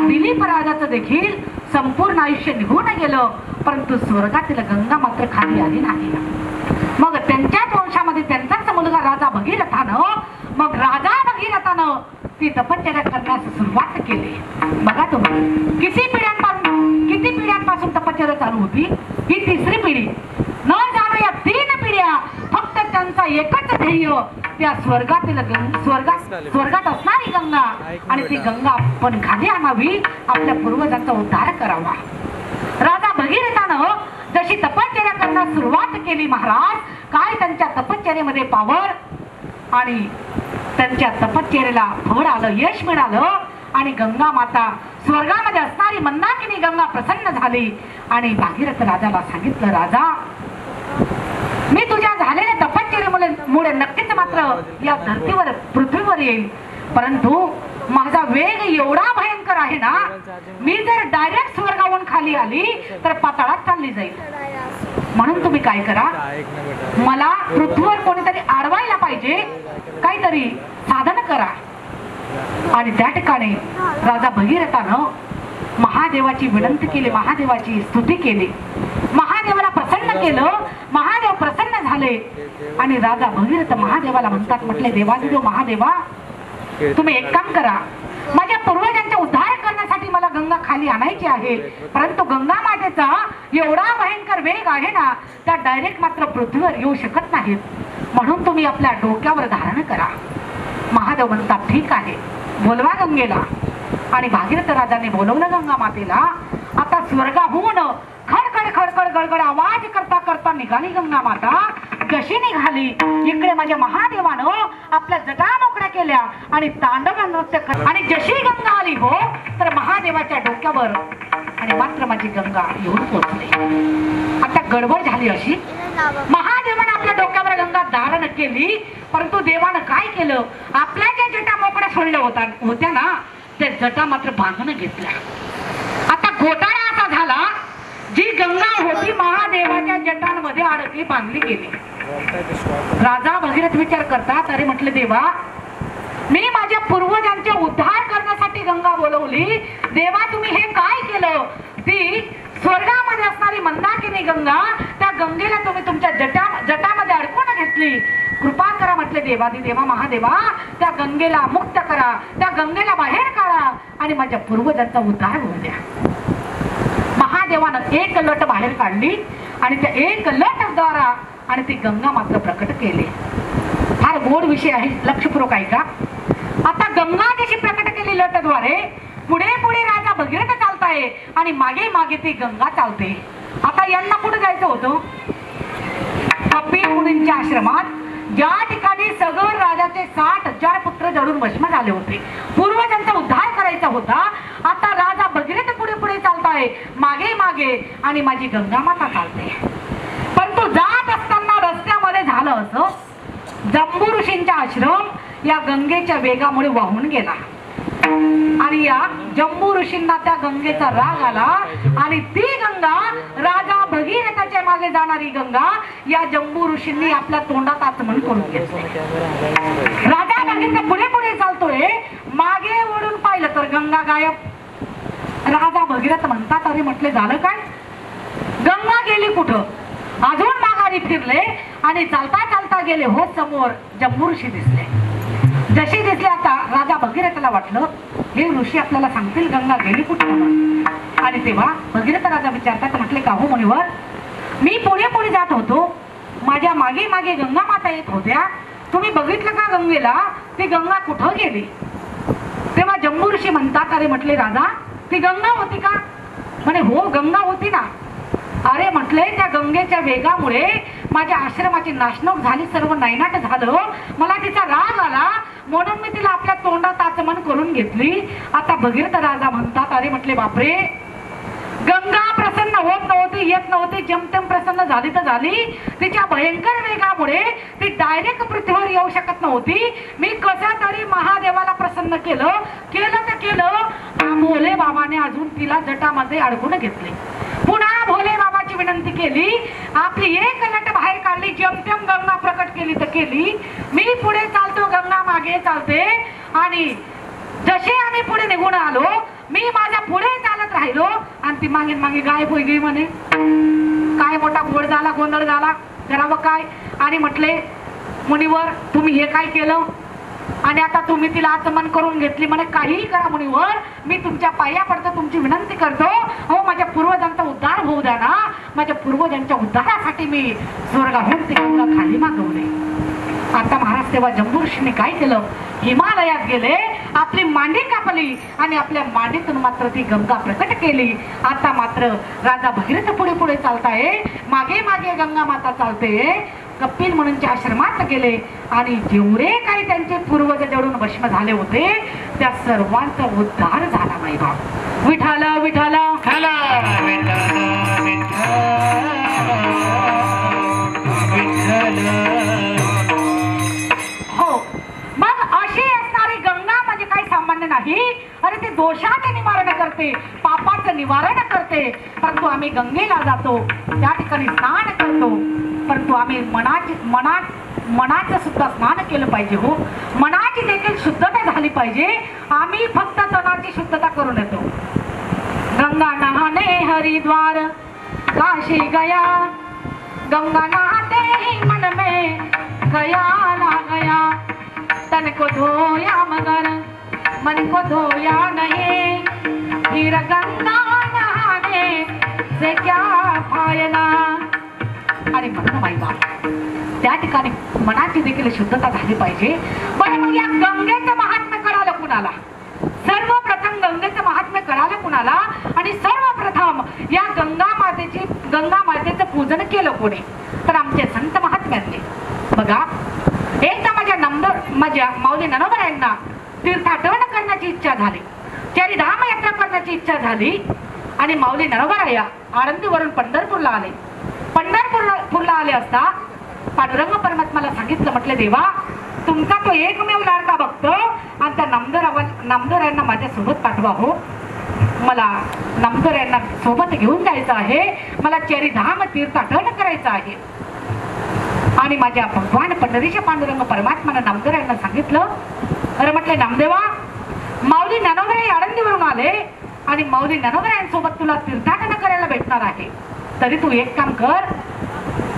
दिलीप राजाचं देखील संपूर्ण आयुष्य निघून गेलं, परंतु स्वर्गातील गंगा मात्र खाली आली नाही. मग त्यांच्याच वंशामध्ये त्यांचाच मुलगा राजा भगीरथानं ती तपश्चर्या करण्यास सुरुवात केली. बघा तुम्ही किती पिढ्यांपासून तपश्चर्या चालू होती. ही तिसरी पिढी. न जाणो या 3 पिढ्या फक्त त्यांचा एकच ध्येय त्या स्वर्गात असणारी गंगा आणि ती गंगा आपण खाली आणावी, आपल्या पूर्वजांचा उद्धार करावा. राजा भगीरथानं जशी तपश्चर्या करण्यास सुरुवात केली, महाराज काय त्यांच्या तपश्चर्येमध्ये पावर आणि त्यांच्या तपश्चर्येला फळ आलं, यश मिळालं आणि गंगा माता स्वर्गामध्ये असणारी मंदाकिनी गंगा प्रसन्न झाली आणि भागीरथ राजाला सांगितलं, राजा मी तुझ्या झालेल्या तपश्चर्येमुळे नक्कीच मात्र या धर्तीवर पृथ्वीवर येईल, परंतु माझा वेग एवढा भयंकर आहे ना, मी जर डायरेक्ट स्वर्गावरून खाली आली तर पाताळात चालली जाईल. म्हणून तुम्ही काय करा, मला पृथ्वीवर कोणीतरी अडवायला पाहिजे, काहीतरी साधन करा. आणि त्या ठिकाणी राजा भगीरथानं महादेवाची विनंती केली, महादेवाची स्तुती केली, महादेवाला प्रसन्न केलं. महादेव प्रसन्न झाले आणि राजा भगीरथ महादेवाला म्हणतात, म्हटले देवादिदेव महादेवा, तुम्ही एक काम करा, माझ्या पूर्वजांचा उद्धार करण्यासाठी मला गंगा खाली आणायची आहे, परंतु गंगा मातेचा एवढा भयंकर वेग आहे ना, त्या डायरेक्ट मात्र पृथ्वीवर येऊ शकत नाहीत, म्हणून तुम्ही आपल्या डोक्यावर धारण करा. महादेव म्हणतात ठीक आहे, बोलवा गंगेला. आणि भागीरथ राजाने बोलवलं गंगा मातेला. आता स्वर्गाहून खडखड खडखड गडगड आवाज करता करता निघाली गंगा माता. जशी निघाली इकडे माझ्या महादेवानं आपल्या जटा मोकळ्या केल्या आणि तांडव नृत्य आणि जशी गंगा आली हो तर महादेवाच्या डोक्यावर आणि मात्र माझी गंगा येऊन पोहोचली. आता गडबड झाली अशी, महादेवानं आपल्या डोक्यावर गंगा धारण केली, परंतु देवानं काय केलं, आपल्या ज्या जटा मोकळ्या सोडल्या होत्या ना, त्या जटा मात्र बांधून घेतल्या. आता घोटाळा असा झाला, जी गंगा होती महादेवाच्या जटांमध्ये अडकली, बांधली गेली. राजा भगीरथ विचार करतात, अरे म्हटलं देवा, मी माझ्या पूर्वजांचे उद्धार करण्यासाठी गंगा बोलवली, देवा तुम्ही हे काय केलं. ती स्वर्गामध्ये असणारी मंदाकिनी गंगा, त्या गंगेला तुम्ही तुमच्या जटामध्ये अडकून घेतली. कृपा करा म्हटले देवा महादेवा, त्या गंगेला मुक्त करा, त्या गंगेला बाहेर काढा आणि माझ्या पूर्वजांचा उद्धार होऊ द्या. महादेवानं एक लट बाहेर काढली आणि त्या एक लट द्वारा आणि ती गंगा मात्र प्रकट केली. फार गोड विषय आहे, लक्षपूर्वक ऐका. आता गंगा जशी प्रकट केली लटद्वारे, पुढे पुढे राजा भगीरथ चालताय आणि मागे मागे ती गंगा चालते. आता यांना कुठे जायचं होतं, कपिल मुनींच्या आश्रमात, ज्या ठिकाणी सगळ राजाचे 60,000 पुत्र जळून भस्म झाले होते. पूर्वजांचा उद्धार करायचा होता. आता राजा भगीरथ पुढे पुढे चालताय, मागे मागे आणि माझी गंगा माता चालते. परंतु जात असताना रस्त्यामध्ये झालं असं, जंबू ऋषींचा आश्रम या गंगेच्या वेगामुळे वाहून गेला आणि या जंबू ऋषींना त्या गंगेचा राग आला आणि ती गंगा, राजा भगीरथाच्या मागे जाणारी गंगा, या जंबू ऋषींनी आपल्या तोंडात आचमन करून घेतले. राजा भगीरथ पुढे पुढे चालतोय, मागे वळून पाहिलं तर गंगा गायब. राजा भगीरथ म्हणतात, अरे म्हटले झालं काय, गंगा गेली कुठं. अजून माघारी फिरले आणि चालता चालता गेले, हो समोर जंबू ऋषी दिसले. जशी दिसले आता राजा भगीरथाला वाटलं हे ऋषी आपल्याला सांगतील गंगा गेली कुठे म्हणून. आणि तेव्हा भगीरथ राजा विचारतात, म्हटले का हो मुनिवर, मी पुढे पुढे जात होतो, माझ्या मागे मागे गंगा माता येत होत्या, तुम्ही बघितलं का गंगेला, ती गंगा कुठं गेली. तेव्हा जंबू ऋषी म्हणतात, अरे म्हटले राजा ती गंगा होती का. म्हणे हो गंगा होती ना. अरे म्हटले त्या गंगेच्या वेगामुळे माझ्या आश्रमाची नाशनोक झाली, सर्व नायनाट झालं, मला तिचा राग आला, म्हणून मी तिला आपल्या तोंडात आचमन करून घेतली. आता भगीरथ राजा म्हणतात, अरे म्हटले बापरे, गंगा प्रसन्न होत नव्हती, येत नव्हती, जमतेम प्रसन्न झाली तर झाली. तिच्या भयंकर वेगामुळे ती डायरेक्ट पृथ्वीवर येऊ शकत नव्हती. मी कसं तरी महादेवाला प्रसन्न केलं तर केलं. भोले बाबाने अजून तिला जटामध्ये अडकून घेतले. पुन्हा भोले बाबाची विनंती केली. आपली एक लट बाहेर काढली. जमतेम गंगा प्रकट केली तर केली. मी पुढे चालतो, गंगा मागे चालते. आणि जसे आम्ही पुढे निघून आलो, मी माझ्या पुढे चालत राहिलो आणि ती मागे मागे गायब होई गेली. म्हणे काय मोठा गोळ झाला, गोंधळ झाला, करावं काय. आणि म्हटले मुनिवर तुम्ही हे काय केलं आणि आता तुम्ही तिला आचमन करून घेतली. म्हणे काहीही करा मुनिवर, मी तुमच्या पाया पडतो, तुमची विनंती करतो. हो माझ्या पूर्वजांचा उद्धार होऊ द्या ना. माझ्या पूर्वजांच्या उद्धारासाठी मी स्वर्गाहून ती गंगा खाली मागवले. आता महाराज तेव्हा जंबू ऋषीने काय केलं, हिमालयात गेले, आपली मांडी कापली आणि आपल्या मांडीतून मात्र ती गंगा प्रकट केली. आता मात्र राजा भगीरथ पुढे पुढे चालताय, मागे मागे गंगा माता चालते. कपिल म्हणूनच्या आश्रमात गेले आणि जेवढे काही त्यांचे पूर्वज जडून भस्म झाले होते त्या सर्वांचा उद्धार झाला. माई बाप विठाल विठाल हो. मग अशी असणारी गंगा म्हणजे काही सामान्य नाही. अरे ते दोषाचे निवारण करते, पापाचं निवारण करते. परंतु आम्ही गंगेला जातो, त्या ठिकाणी स्नान करतो. परंतु आम्ही मनाचं सुद्धा स्नान केलं पाहिजे. हो मनाची देखील शुद्धता झाली पाहिजे. आम्ही फक्त तनाची शुद्धता करून येतो. गंगा नहाने हरिद्वार काशी गया, गंगा नहाते ही मन में गया ना गया. तन को धोया मगर मन को धोया नहीं, फिर गंगा नहाने से क्या फायदा. आणि म्हणून माई बाप त्या ठिकाणी मनाची देखील शुद्धता झाली पाहिजे. पण मग या गंगेचं महात्म्य कळालं कुणाला? सर्वप्रथम गंगेचं महात्म्य कळालं कुणाला? आणि सर्वप्रथम या गंगा मातेचं पूजन केलं कोणी? तर आमचे संत महात्म्यातले. बघा एकदा माझ्या माऊली ननोबरायांना तीर्थाटन करण्याची इच्छा झाली, चारिधाम यात्रा करण्याची इच्छा झाली. आणि माऊली ननोबराया आळंदीवरून पंढरपूरला आले. पंढरपूरला आले असता पांडुरंग परमात्माला सांगितलं, म्हटले देवा तुमचा तो एकमेव लाडका भक्त आणि त्या नामदेवरायांना माझ्या सोबत पाठवा. हो मला नामदेवरायांना सोबत घेऊन जायचं आहे, मला चारिधाम तीर्थाटन करायचं आहे. आणि माझ्या भगवान पंढरीच्या पांडुरंग परमात्माने नामदेवरायांना सांगितलं, अरे म्हटले नामदेवा माऊली ननोबराई आळंदीवरून आले आणि माऊली ननोबरायांसोबत तुला तीर्थाटन करायला भेटणार आहे. तरी तू एक काम कर,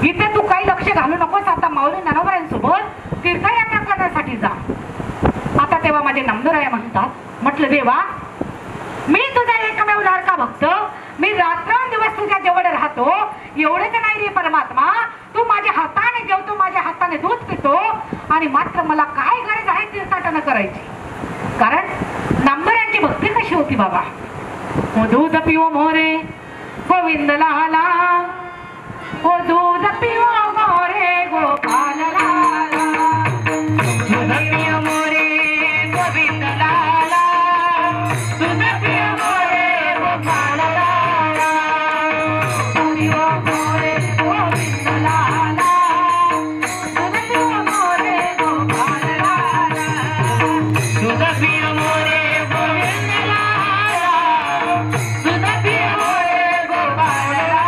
इथे तू काही लक्ष घालू नकोस, आता माऊली ननोबरायांसोबत तीर्थयात्रा करण्यासाठी जा. आता तेव्हा माझे नामदेवराया म्हणतात, म्हटलं देवा मी तुझा एकमेव लाडका भक्त, मी रात्रंदिवस तुझ्या जवळ राहतो, एवढेच नाही रे परमात्मा, तू माझ्या हाताने जेवतो, माझ्या हाताने दूध पितो आणि मात्र मला काय गरज आहे तीर्थाटन करायची? कारण नामदेवरायांची भक्ती कशी होती बाबा. ओ दूध पिओ मोरे गोविंद लाला, ओ दूध पिओ मोरे गोपाल लाला, दूध पिओ मोरे गोविंद लाला, दूध पिओ मोरे गोपाल लाला, पिओ मोरे गोविंद लाला, दूध पिओ मोरे गोपाल लाला, दूध पिओ मोरे गोविंद लाला, दूध पिओ मोरे गोपाल लाला.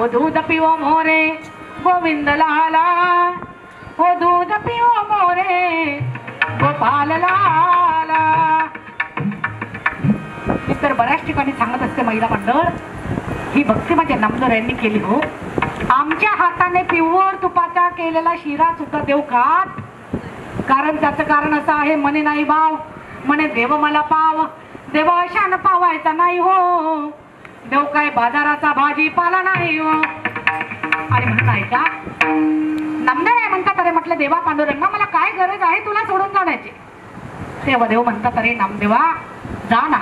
ओ दूध पिओ मोरे गोविंद लाला, ओ दूध पिओ मोरे गोपाल लाला. मी तर बऱ्याच ठिकाणी सांगत असते महिला मंडळ, ही भक्ती माझ्या नामदार यांनी केली हो. आमच्या हाताने प्युअर तुपाचा केलेला शिरा सुद्धा देव खात. कारण त्याचं कारण असं आहे, म्हणे नाही भाव, म्हणे देव मला पाव, देव अशानं पावायचा नाही हो, देव काय बाजाराचा भाजीपाला नाही हो. आणि म्हणून आहे का नामदेव आहे म्हणतात, अरे म्हटलं देवा पांडुरंगा मला काय गरज आहे तुला सोडून जाण्याची. तेव्हा देव म्हणतात, अरे नामदेवा जा ना,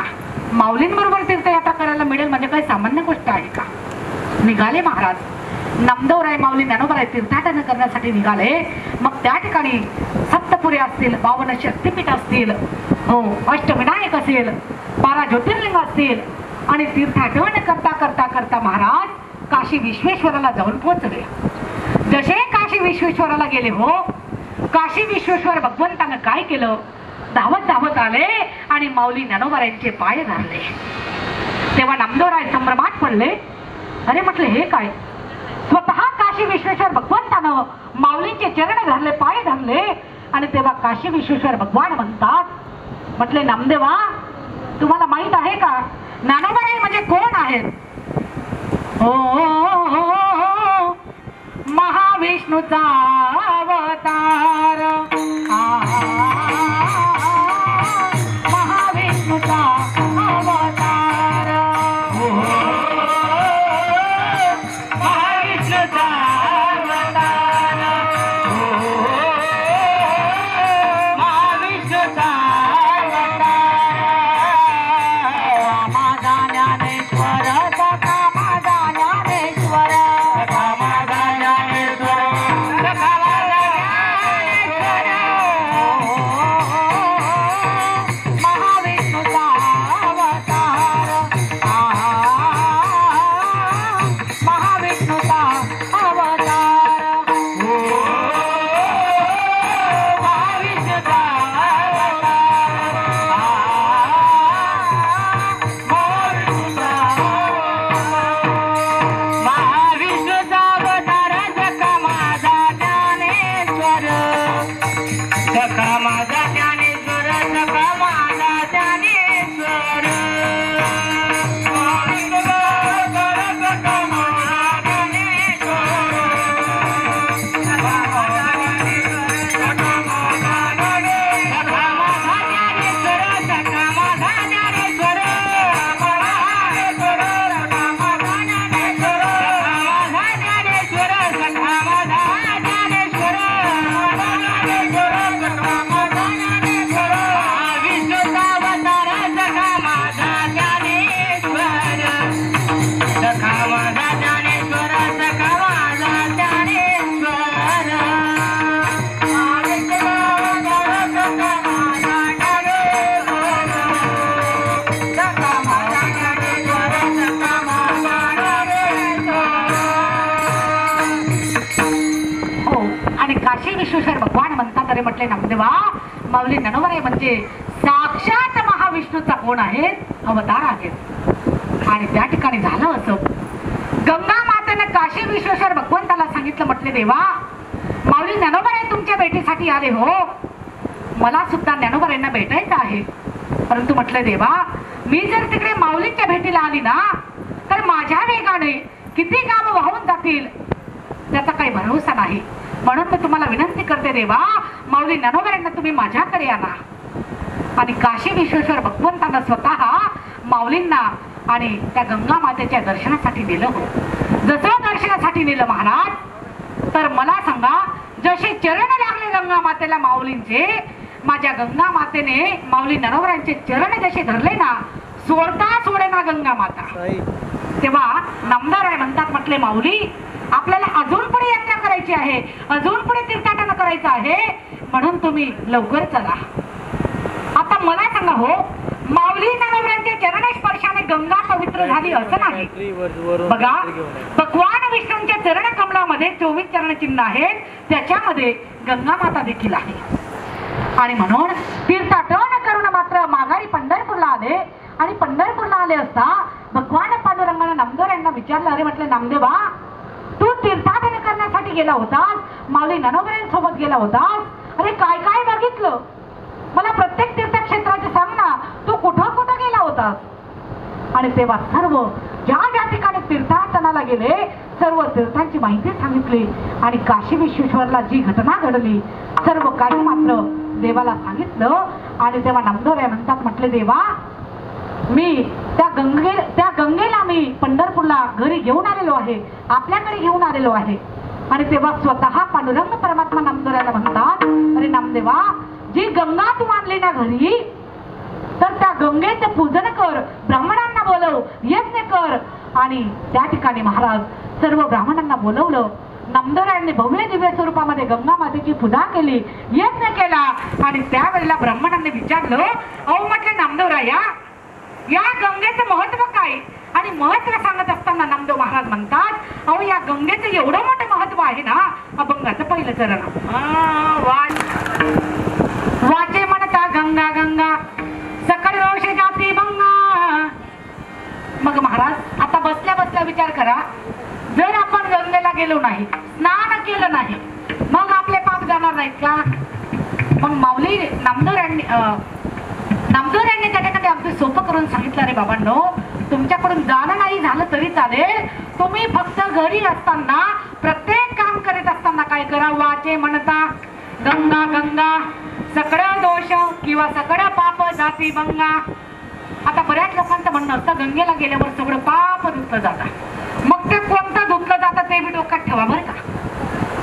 माऊलींबरोबर तीर्थयात्रा करायला मिळेल म्हणजे काही सामान्य गोष्ट आहे का. निघाले महाराज नामदेवराय माऊली ज्ञानोबाराय तीर्थाटन करण्यासाठी निघाले. मग त्या ठिकाणी सप्तपुरी असतील, 52 शक्तिपीठ असतील, हो अष्टविनायक असेल, 12 ज्योतिर्लिंग असतील आणि तीर्थाटन करता करता करता महाराज काशी विश्वेश्वराला जाऊन पोहोचले. जसे काशी विश्वेश्वराला गेले हो, काशी विश्वेश्वर भगवंतानं काय केलं, धावत धावत आले आणि माऊली ज्ञानोबारायांचे पाय धरले. तेव्हा नामदेवराय संभ्रमात पडले. अरे म्हटले हे काय, स्वतः काशी विश्वेश्वर भगवंतानं माऊलींचे चरण धरले, पाय धरले. आणि तेव्हा काशी विश्वेश्वर भगवान म्हणतात, म्हटले नामदेवा तुम्हाला माहित आहे का ज्ञानोबाराय म्हणजे कोण आहेत. हो महाविष्णूचा अवतार, महाविष्णूचा अवतार, महाविष्णूचा अवतार, महाविष्णूचा अवतार. माझा ज्ञानेश्वर सखा माझा ज्ञानेश्वर, माझा ज्ञानेश्वर, सखा माझा ज्ञानेश्वर. महाविष्णूचा अवतार, महाविष्णूचा अवतार. महाविष्णूचा महाविष्णूचा अवतार, सखा माझा ज्ञानेश्वर, सखा माझा ज्ञानेश्वर, सखा माझा ज्ञानेश्वर. महाविष्णूचा अवतार, सखा माझा ज्ञानेश्वर, सखा माझा ज्ञानेश्वर, सखा माझा ज्ञानेश्वर, सखा माझा ज्ञानेश्वर, सखा माझा ज्ञानेश्वर, हो. आणि काशी विश्वेश्वर भगवान म्हणतात, अरे म्हटले नामदेवा माऊली ज्ञानोबाराय म्हणजे साक्षात महाविष्णूचा कोण आहे, अवतार आहेत. आणि त्या ठिकाणी झालं असं, गंगा मातेने काशी विश्वेश्वर भगवंताला सांगितलं, म्हटले देवा माऊली ज्ञानोबाराय तुमच्या भेटीसाठी आले हो, मला सुद्धा ज्ञानोबारायांना भेटायचं आहे. परंतु म्हटलं देवा मी जर तिकडे माऊलींच्या भेटीला आली ना तर माझ्या वेगाने किती गावं वाहून जातील त्याचा काही भरोसा नाही. म्हणून मी तुम्हाला विनंती करते देवा माऊली ज्ञानोबारायांना तुम्ही माझ्याकडे आणा. आणि काशी विश्वेश्वर भगवंतांना स्वतः माऊलींना आणि त्या गंगा मातेच्या दर्शनासाठी नेलं हो. जसं दर्शनासाठी नेलं महाराज, तर मला सांगा जसे चरण लागले गंगा मातेला माऊलींचे, माझ्या गंगा मातेने माऊली ज्ञानोबारायांचे चरण जसे धरले ना, सोडता सोडेना गंगा माता. तेव्हा नामदार म्हणतात, म्हटले माऊली आपल्याला अजून पुढे यात्रा करायची आहे, अजून पुढे तीर्थाटन करायचं आहे, म्हणून तुम्ही लवकर चला. आता मला सांगा हो, माऊली ज्ञानोबारायांच्या चरण स्पर्शाने गंगा पवित्र झाली असं नाही. बघा भगवान विष्णूंच्या चरण कमलामध्ये 24 चरण चिन्ह आहेत, त्याच्यामध्ये गंगा माता देखील आहे. आणि म्हणून तीर्थाटन करून मात्र माघारी पंढरपूरला आले. आणि पंढरपूरला आले असता भगवान पांडुरंगाने नामदेव यांना विचारलं, अरे म्हटलं नामदेवा गेला होतास, माऊली ननोबऱ्यांसोबत गेला होतास, अरे काय काय बघितलं? मला प्रत्येक तीर्थक्षेत्राचे सांग ना, तू कुठं कुठं गेला होतास? आणि तेव्हा सर्व ज्या ठिकाणी तीर्थाटनाला गेले सर्व तीर्थांची माहिती सांगितली आणि काशी विश्वेश्वरला जी घटना घडली सर्व काही मात्र देवाला सांगितलं. आणि तेव्हा नामदेवराय म्हणतात, म्हटले देवा, मी त्या गंगेला मी पंढरपूरला घरी घेऊन आलेलो आहे, आपल्याकडे घेऊन आलेलो आहे. आणि तेव्हा स्वतः पांडुरंग परमात्मा नामदेवरायला म्हणतात, अरे नामदेवा, जी गंगा तू आणली ना घरी, तर त्या गंगेचं पूजन कर, ब्राह्मणांना बोलव, यज्ञ कर. आणि त्या ठिकाणी महाराज सर्व ब्राह्मणांना बोलवलं. नामदेवरायांनी भव्य दिव्य स्वरूपामध्ये गंगा मातेची पूजा केली, यज्ञ केला. आणि त्यावेळेला ब्राह्मणांनी विचारलं, अहो म्हटले नामदेवराया, या गंगेचं महत्व काय? आणि महत्व सांगत असताना नामदेव महाराज म्हणतात, अहो या गंगेचं एवढं मोठं महत्व आहे ना, अभंगाचं पहिलं चरण, वाचे म्हणता गंगा गंगा सकळ रोषे जाती गंगा. मग महाराज आता बसल्या बसल्या विचार करा, जर आपण गंगेला गेलो नाही, स्नान केलं नाही, मग आपले पाप जाणार नाहीत का? मग माऊली नामदेवरायांनी त्या ठिकाणी अगदी सोपं करून सांगितलं, रे बाबांनो, तुमच्याकडून जाणं नाही झालं तरी चालेल, तुम्ही फक्त घरी असताना प्रत्येक काम करीत असताना काय करा, वाचे म्हणता गंगा गंगा सगळं दोष किंवा सगळं पाप जाती गंगा. आता बऱ्याच लोकांचं म्हणणं असतं, गंगेला गेल्यावर सगळं पाप धुतलं जातं. मग ते कोणतं धुतलं जातं ते बी डोक्यात ठेवा बरं का.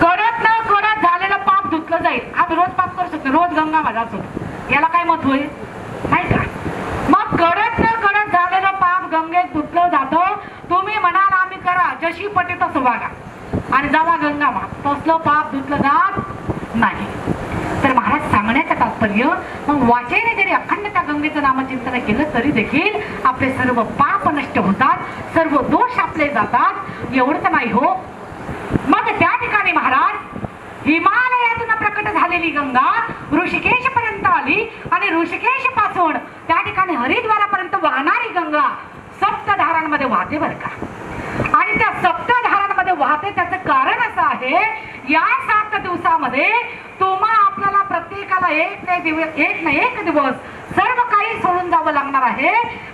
करत न करत झालेलं पाप धुतलं जाईल. आम्ही रोज पाप करू शकतो, रोज गंगा माझा असतो, याला काय महत्व आहे नाही का? मग करत न करत झालेलं पाप गंगेत धुतलं जातं. तुम्ही म्हणाल आम्ही करा, जशी पटे तसं वागा आणि जावा गंगा मा, तसलं पाप धुतलं जात नाही. तर महाराज सांगण्याचं तात्पर्य, मग वाचेने जरी अखंड त्या गंगेचं नामचिंतन केलं तरी देखील आपले सर्व पाप नष्ट होतात, सर्व दोष आपले जातात. एवढंच नाही हो, मग त्या ठिकाणी महाराज हिमालयातून प्रकट झालेली गंगा ऋषिकेश पर्यंत आली आणि ऋषिकेश पासून त्या ठिकाणी हरिद्वारापर्यंत वाहणारी गंगा सप्तधारांमध्ये वाहते बरं का. आणि त्या सप्तधारांमध्ये वाहते त्याचं कारण असं आहे, या 7 दिवसामध्ये तुम्हा आपल्याला प्रत्येकाला एक ना एक दिवस सर्व काही सोडून जावं लागणार आहे.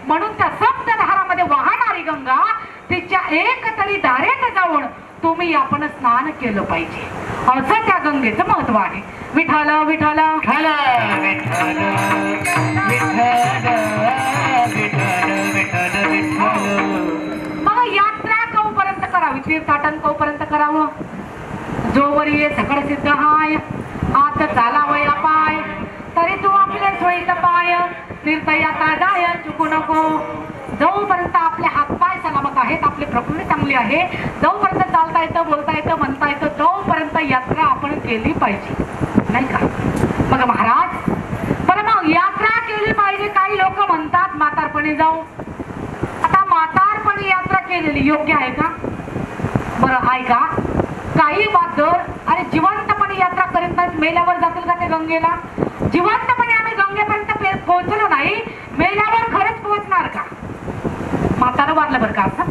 म्हणून त्या सप्तधारामध्ये वाहणारी गंगा तिच्या एक तरी धारेत जाऊन तुम्ही आपण स्नान केलं पाहिजे, असं त्या गंगेचं महत्व आहे. विठ्ठल विठ्ठल विठ्ठल विठ्ठल विठ्ठल विठ्ठल विठ्ठल विठ्ठल. मग यात्रा कौपर्यंत करावी, तीर्थाटन कौपर्यंत करावं. जोवरी ये सकळ सिद्ध हाय, आत चालावया पाय, तरी तू आपले सोयीत पाय, तीर्थयात्रा जाय चुकू नको. जोपर्यंत आपले हातपाय सलामत आहेत, आपली प्रकृती चांगली आहे, जोपर्यंत चालता येतं, बोलता येतं, म्हणता येतं, तोपर्यंत यात्रा आपण केली पाहिजे नाही का. मग महाराज, पण मग यात्रा केली पाहिजे. काही लोक म्हणतात म्हातारपणी जाऊ. आता म्हातारपणी यात्रा केलेली योग्य आहे का? बरं आहे का? काही वादर अरे जिवंतपणे यात्रा करीत नाहीत, मेल्यावर जातील का ते गंगेला? जिवंतपणे आम्ही गंगेपर्यंत पोहोचलो नाही, मेल्यावर खरंच पोहोचणार का? म्हातारं वारलं बरं का. असं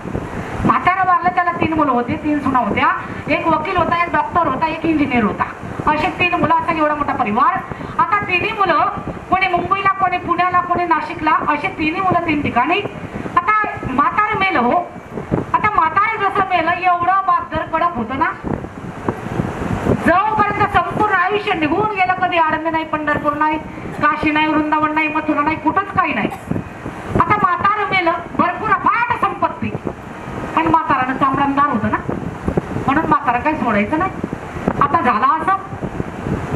म्हातारं वारलं, त्याला 3 मुलं होती, 3 सुना होत्या, एक वकील होता, एक डॉक्टर होता, एक इंजिनियर होता, असे 3 मुलं. असा एवढा मोठा परिवार. आता 3 मुलं, कोणी मुंबईला, कोणी पुण्याला, कोणी नाशिकला, असे 3 मुलं 3 ठिकाणी. आता म्हातारं मेलं हो. आता म्हातारं जसं मेलं एवढं बाजार कडक होतं ना, जोपर्यंत संपूर्ण आयुष्य निघून गेलं, कधी आळंदी नाही, पंढरपूर नाही, काशी नाही, वृंदावन नाही, मथुरा नाही, कुठंच काही नाही. आता म्हातारं मेलं, भरपूर अफाट संपत्ती, पण म्हातारानं चांबडांदार होतं ना, म्हणून म्हातारं काही सोडायचं नाही. आता झाला असं,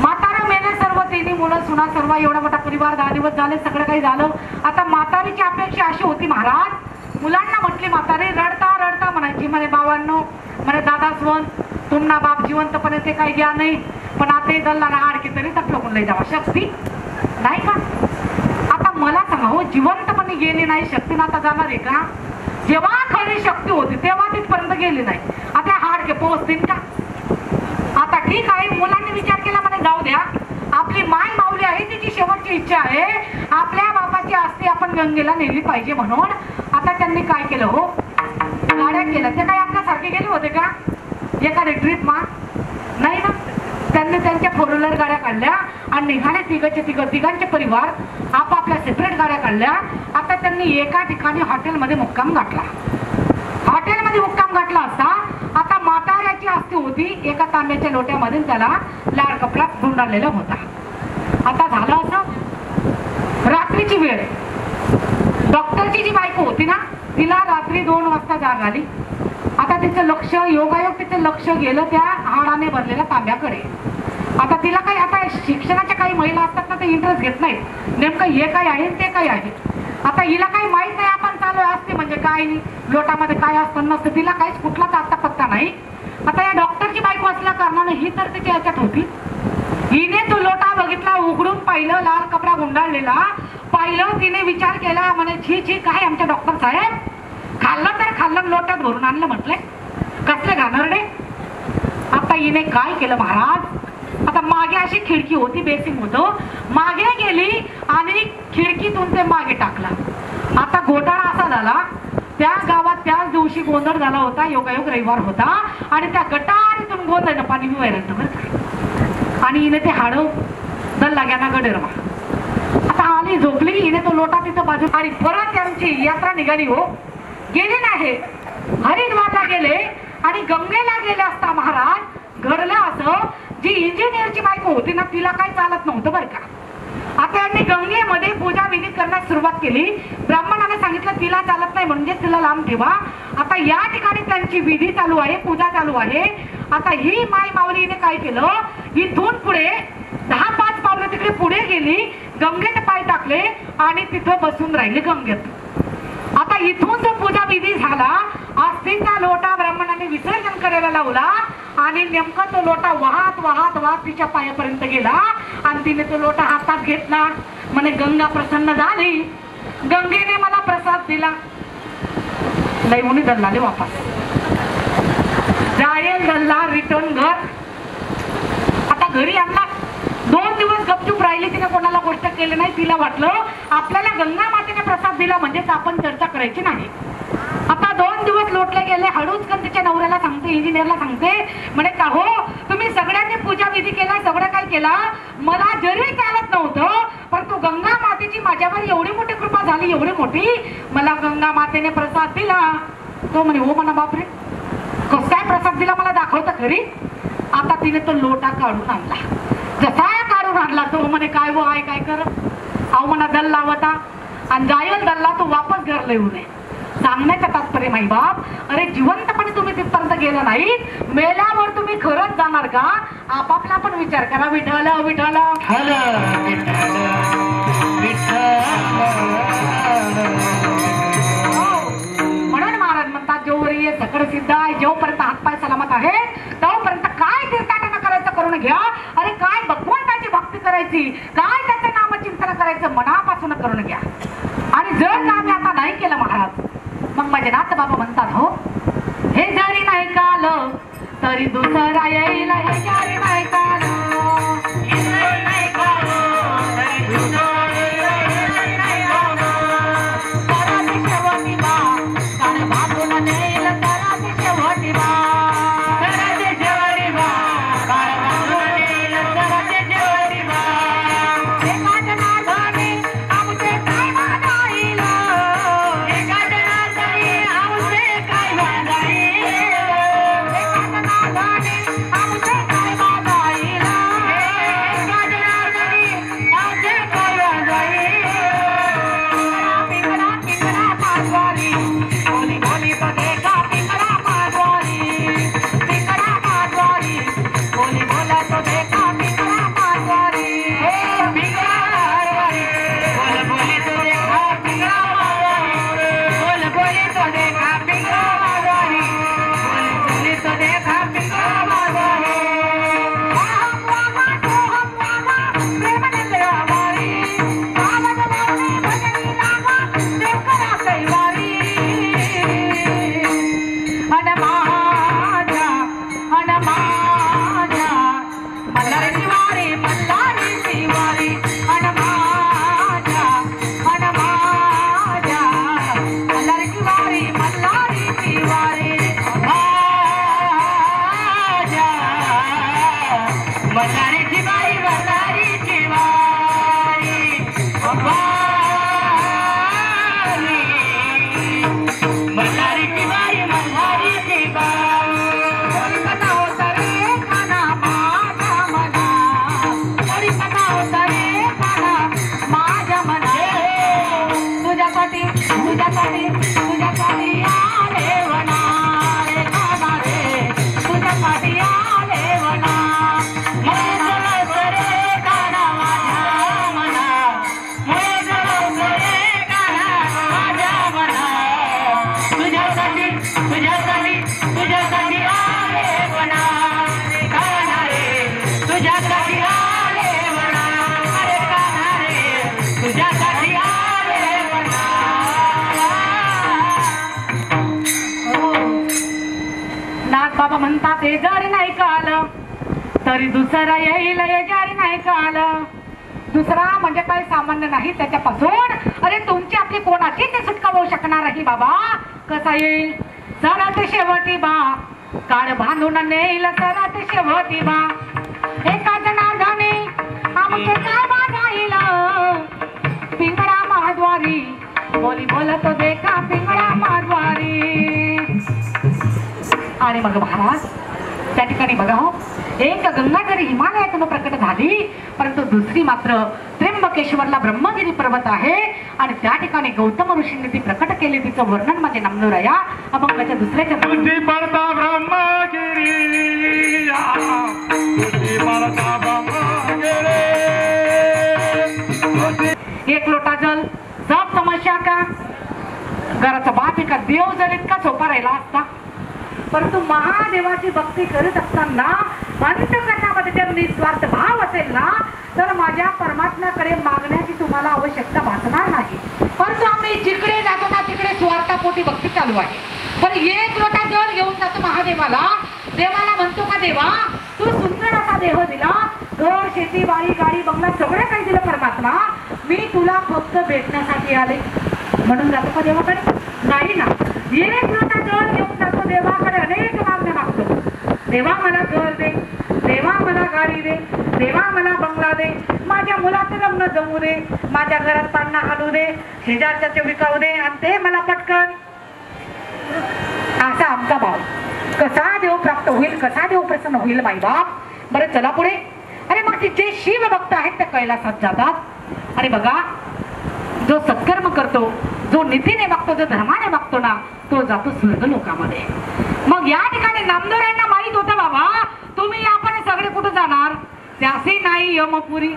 म्हातारं मेले, सर्व 3 मुलं सुना, सर्व एवढा मोठा परिवार, 10 दिवस झाले, सगळं काही झालं. आता म्हातारीची अपेक्षा अशी होती, महाराज मुलांना म्हटली म्हातारी, रडता रडता म्हणायची, म्हणे बाबांनो, म्हणे दादा स्वण तुम्हाला बाप जिवंतपणे ते काही घ्या नाही, पण आता दल्ला ना आडकी तरी तटलं लय जावा शक्ती नाही का. आता मला सांगा हो, जिवंतपणे गेली नाही शक्ती, आता जाणार आहे का? जेव्हा खरी शक्ती होती तेव्हा तिथपर्यंत गेली नाही, आता हाडके पोहोचतील का? आता ठीक आहे, मुलांनी विचार केला, म्हणे जाऊ द्या, आपली माय माऊली आहे, तिची शेवटची इच्छा आहे, आपल्या बापाची आस्ती आपण गंगेला नेली पाहिजे. म्हणून आता त्यांनी काय केलं हो, गाड्या केल्या. ते काही आपल्यासारखे गेले होते का एखादी ट्रिप मा? नाही ना, त्यांनी त्यांच्या 4 व्हीलर गाड्या काढल्या आणि निघाले तिघांचे परिवार आपापल्या सेपरेट गाड्या काढल्या. आता त्यांनी एका ठिकाणी हॉटेलमध्ये मुक्काम गाठला. हॉटेलमध्ये मुक्काम गाठला असता आता म्हाताऱ्याची अस्थी होती एका तांब्याच्या लोट्यामध्ये, त्याला लाल कपडा गुंडाळलेला होता. आता झालं असं, रात्रीची वेळ, डॉक्टरची जी बायको होती ना तिला रात्री 2 वाजता जाग आली. आता तिचं लक्ष योगायोग तिचं लक्ष गेलं त्या हाडाने भरलेल्या तांब्याकडे. आता तिला काही, आता शिक्षणाच्या काही महिला असतात ना ते इंटरेस्ट घेत नाहीत नेमकं हे काय आहे ते काय आहे. आता हिला काही माहित नाही आपण चालू असते म्हणजे काय लोटामध्ये काय असतं नसतं, तिला काहीच कुठलाच आता पत्ता नाही. आता या डॉक्टरची बायको असल्या कारणाने ही तर तिच्या याच्यात होती. हिने तो लोटा बघितला, उघडून पाहिलं, लाल कपडा गुंडाळलेला पाहिलं. तिने विचार केला, म्हणे छी छी काय आमच्या डॉक्टर साहेब, खाल्लं तर खाल्लं, लोटात भरून आणलं म्हटले, कसले घाणेरडे. आता हिने काय केलं महाराज, आता मागे अशी खिडकी होती, बेसिंग होतं, मागे गेली आणि खिडकीतून ते मागे टाकला. आता घोटाळा असा झाला, त्या गावात त्याच दिवशी गोंधळ झाला होता, योगायोग रविवार होता आणि त्या गटारीतून गोंधळानं पाणी विवायला बरं का. आणि हिने ते हाडं दल लाग्याना गडेरवा. आता आली झोपली, हिने तो लोटा तिथं बाजू आणि परत त्यांची यात्रा निघाली. हो गेले नाही, हरिद्वारला गेले आणि गंगेला गेले असता महाराज घडलं असं, जी इंजिनियरची बायको होती ना तिला काही चालत नव्हतं बरं का. आता यांनी गंगेमध्ये पूजा विधी करण्यास सुरुवात केली. ब्राह्मणाने सांगितलं तिला चालत नाही म्हणजे तिला लांब ठेवा. आता या ठिकाणी त्यांची विधी चालू आहे, पूजा चालू आहे. आता ही माई माऊलीने काय केलं, इथून पुढे 10-5 पावलं तिकडे पुढे गेली, गंगेत पाय टाकले आणि तिथं बसून राहिले गंगेत. आता इथून जो पूजा विधी झाला, अस्थीचा लोटा ब्राह्मणाने विसर्जन करायला लावला आणि नेमका तो लोटा वाहत वाहत वाहत तिच्या पायापर्यंत गेला आणि तिने तो लोटा हातात घेतला. म्हणे गंगा प्रसन्न झाली, गंगेने मला प्रसाद दिला. लयमुनी दल्लाले वापस जायल दल्ला रिटर्न घर. आता घरी आणला, 2 दिवस गपचूप राहिली, तिने कोणाला गोष्ट केली नाही. तिला वाटलं आपल्याला गंगा मातेने प्रसाद दिला म्हणजेच आपण चर्चा करायची नाही. आता 2 दिवस लोटले गेले. हळूच कन तिच्या नवऱ्याला सांगते, इंजिनियरला सांगते, म्हणे का हो तुम्ही सगळ्यांनी पूजा विधी केला, सगळं काय केला, मला जरी चालत नव्हतं परंतु गंगा मातेची माझ्यावर एवढी मोठी कृपा झाली, एवढी मोठी, मला गंगा मातेने प्रसाद दिला. तो म्हणे हो म्हणा बापरे, कसं काय प्रसाद दिला मला दाखवता खरी. आता तिने तो लोटा काढून आणला. जसा काढून आणला तो म्हणे काय वो आहे काय कर, अहो म्हणा दल लावता आणि जायल दल्ला तो वापस घरला येऊ नये. सांगण्याचं तात्पर्य माई बाप, अरे जिवंतपणे तुम्ही तिथपर्यंत गेला नाही, मेल्यावर तुम्ही खरंच जाणार का, आपापला पण विचार करा. विठ्ठल विठ्ठल म्हणून महाराज म्हणतात जोवरी सकड सिद्ध आहे, जोपर्यंत हातपाय सलामत आहे तोपर्यंत काय तीर्थाटन करायचं करून घ्या. अरे काय भगवंताची भक्ती करायची, काय त्याचं नामचिंतन करायचं मनापासून करून घ्या. आणि जर का आम्ही आता नाही केलं महाराज, मग माझे नाथ बाबा म्हणतात हो हे जरी नाही काल तरी दुसरा येईल, हे जरी नाही काल आमचे काय बाजाईल बाबा म्हणतात हे जरी नाही कळलं तरी दुसरा येईल हे जरी नाही कळलं. दुसरा म्हणजे काही सामान्य नाही त्याच्यापासून. अरे तुमची आपली कोणाची ते सुटका होऊ शकणार नाही बाबा. कसा येईल सरात शेवटी बा काळ बांधून नेईल सरात शेवटी बा. एकाच नादाने आमचे काय बांधाईल पिंगळा महाद्वारी बोली बोलतो देखा पिंगळा महाद्वारी. आणि मग महाराज त्या ठिकाणी बघा हो एक गंगा जरी हिमालयातून प्रकट झाली परंतु दुसरी मात्र त्र्यंबकेश्वरला ब्रह्मगिरी पर्वत आहे आणि त्या ठिकाणी गौतम ऋषींनी ती प्रकट केली. तिचं वर्णन म्हणजे नामदुराया अभंगाच्या दुसऱ्याच्या तुझी पडता ब्रह्मगिरी तुझी पडता ब्रह्मगिरी. एक लोटा जल सब समस्या का घराचा बाप एका देव जर इतका सोपा राहिला असता परंतु महादेवाची भक्ती करत असताना अंतकरणामध्ये जर निस्वार्थ भाव असेल ना तर माझ्या परमात्म्याकडे मागण्याची तुम्हाला आवश्यकता भासणार नाही. परंतु आम्ही जिकडे जातो ना तिकडे स्वार्थापोटी भक्ती चालू आहे. पण एक लोटा जल घेऊन जातो महादेवाला. देवाला म्हणतो का देवा तू सुंदर असा देह दिला घर शेती बाळी गाडी बंगला सगळं काही दिलं परमात्मा. मी तुला फक्त भेटण्यासाठी आले म्हणून जातो का देवाकडे नाही ना. एक लोटा जल घेऊन जातो देवाकडे अनेक मागण्या मागतो. देवा मला घर दे देवा मला गाडी दे देवा मला बंगला दे माझ्या मुलाचं लग्न जमू दे माझ्या घरात पाळणा घालू दे शेजारच्या विकाऊ दे आणि ते मला पटकन. असा आमचा भाव. कसा देव प्राप्त होईल कसा देव प्रसन्न होईल माई बाप. बरं चला पुढे. अरे मग जे शिव भक्त आहेत ते कैलासात जातात आणि बघा जो सत्कर्म करतो जो नीतीने मागतो जो धर्माने मागतो ना तो जातो स्वर्ग लोकामध्ये. मग या ठिकाणी नामदेवांना माहित होतं बाबा तुम्ही आपण सगळे कुठे जाणार त्याशी नाही यमपुरी.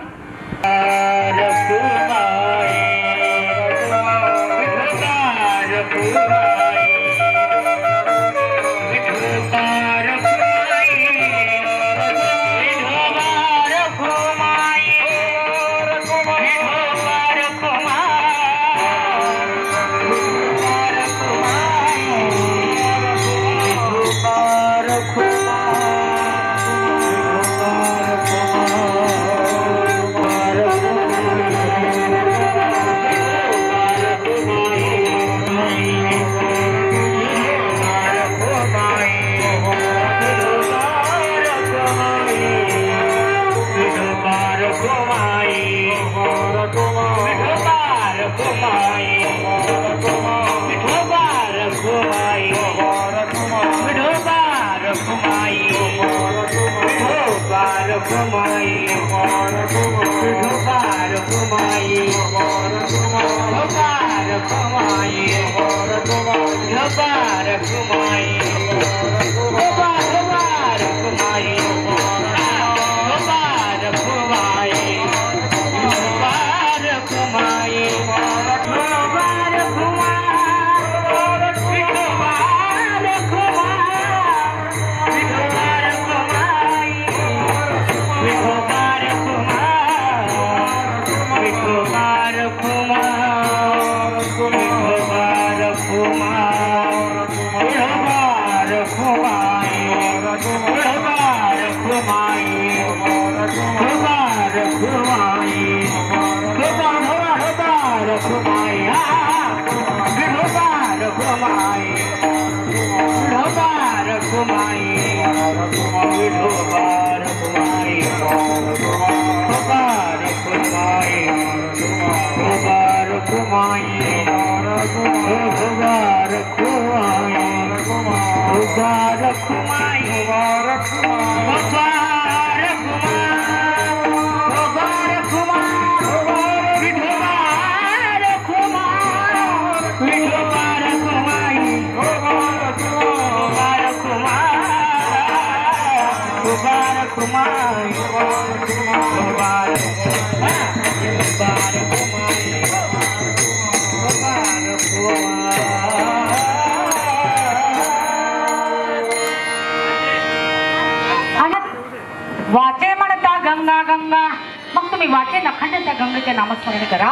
वाचे म्हणता गंगा गंगा मग तुम्ही वाचे नखंड त्या गंगेचे नामस्मरण करा.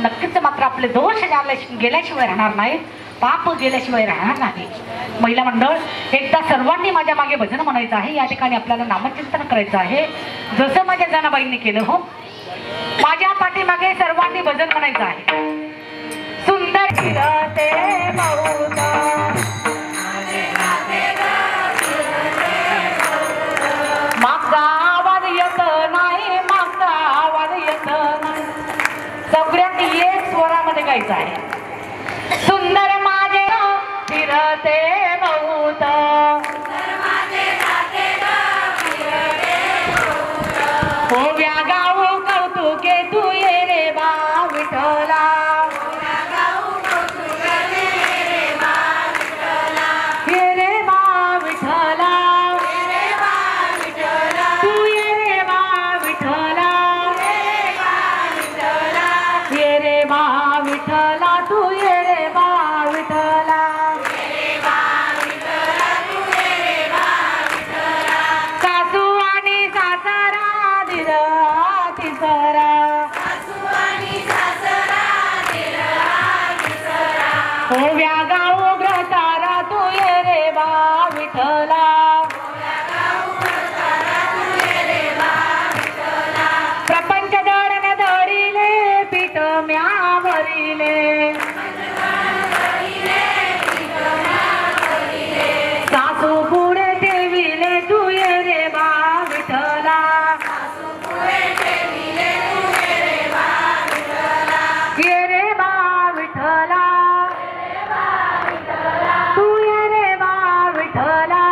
नक्कीच मात्र आपले दोष गेल्याशिवाय राहणार नाही. पाप गेल्याशिवाय राहणार नाही. महिला मंडळ, एकदा सर्वांनी माझ्या मागे भजन म्हणायचं आहे. या ठिकाणी आपल्याला नामचिंतन करायचं आहे, जसं माझ्या जनाबाईंनी केलं. हो, माझ्या पाठीमागे सर्वांनी भजन म्हणायचं आहे. सुंदर फिरते बहुत, मागचा आवाज येत नाही, मागचा आवाज येत नाही. सगळ्यांनी एक स्वरामध्ये गायचं आहे. सुंदर माझे फिरते बहुत, ओव्या गाऊ कौतुके तू ये रे बा विठ्ठला. ये रे बा विठ्ठला, तू ये रे बा विठ्ठला. ये रे बा विठ्ठला, तू ये रे बा विठ्ठला. सासू आणि सासरा दिर तिसरा, ओव्या गाऊ ग्रतारा तू ये रे बा विठ्ठला. प्रपंच दळण दळिले पीठ म्यावरिले, सासू पुढे ठेविले तू ये रे बा विठ्ठला. ये रे बा विठ्ठला, तू ये रे बा विठ्ठला.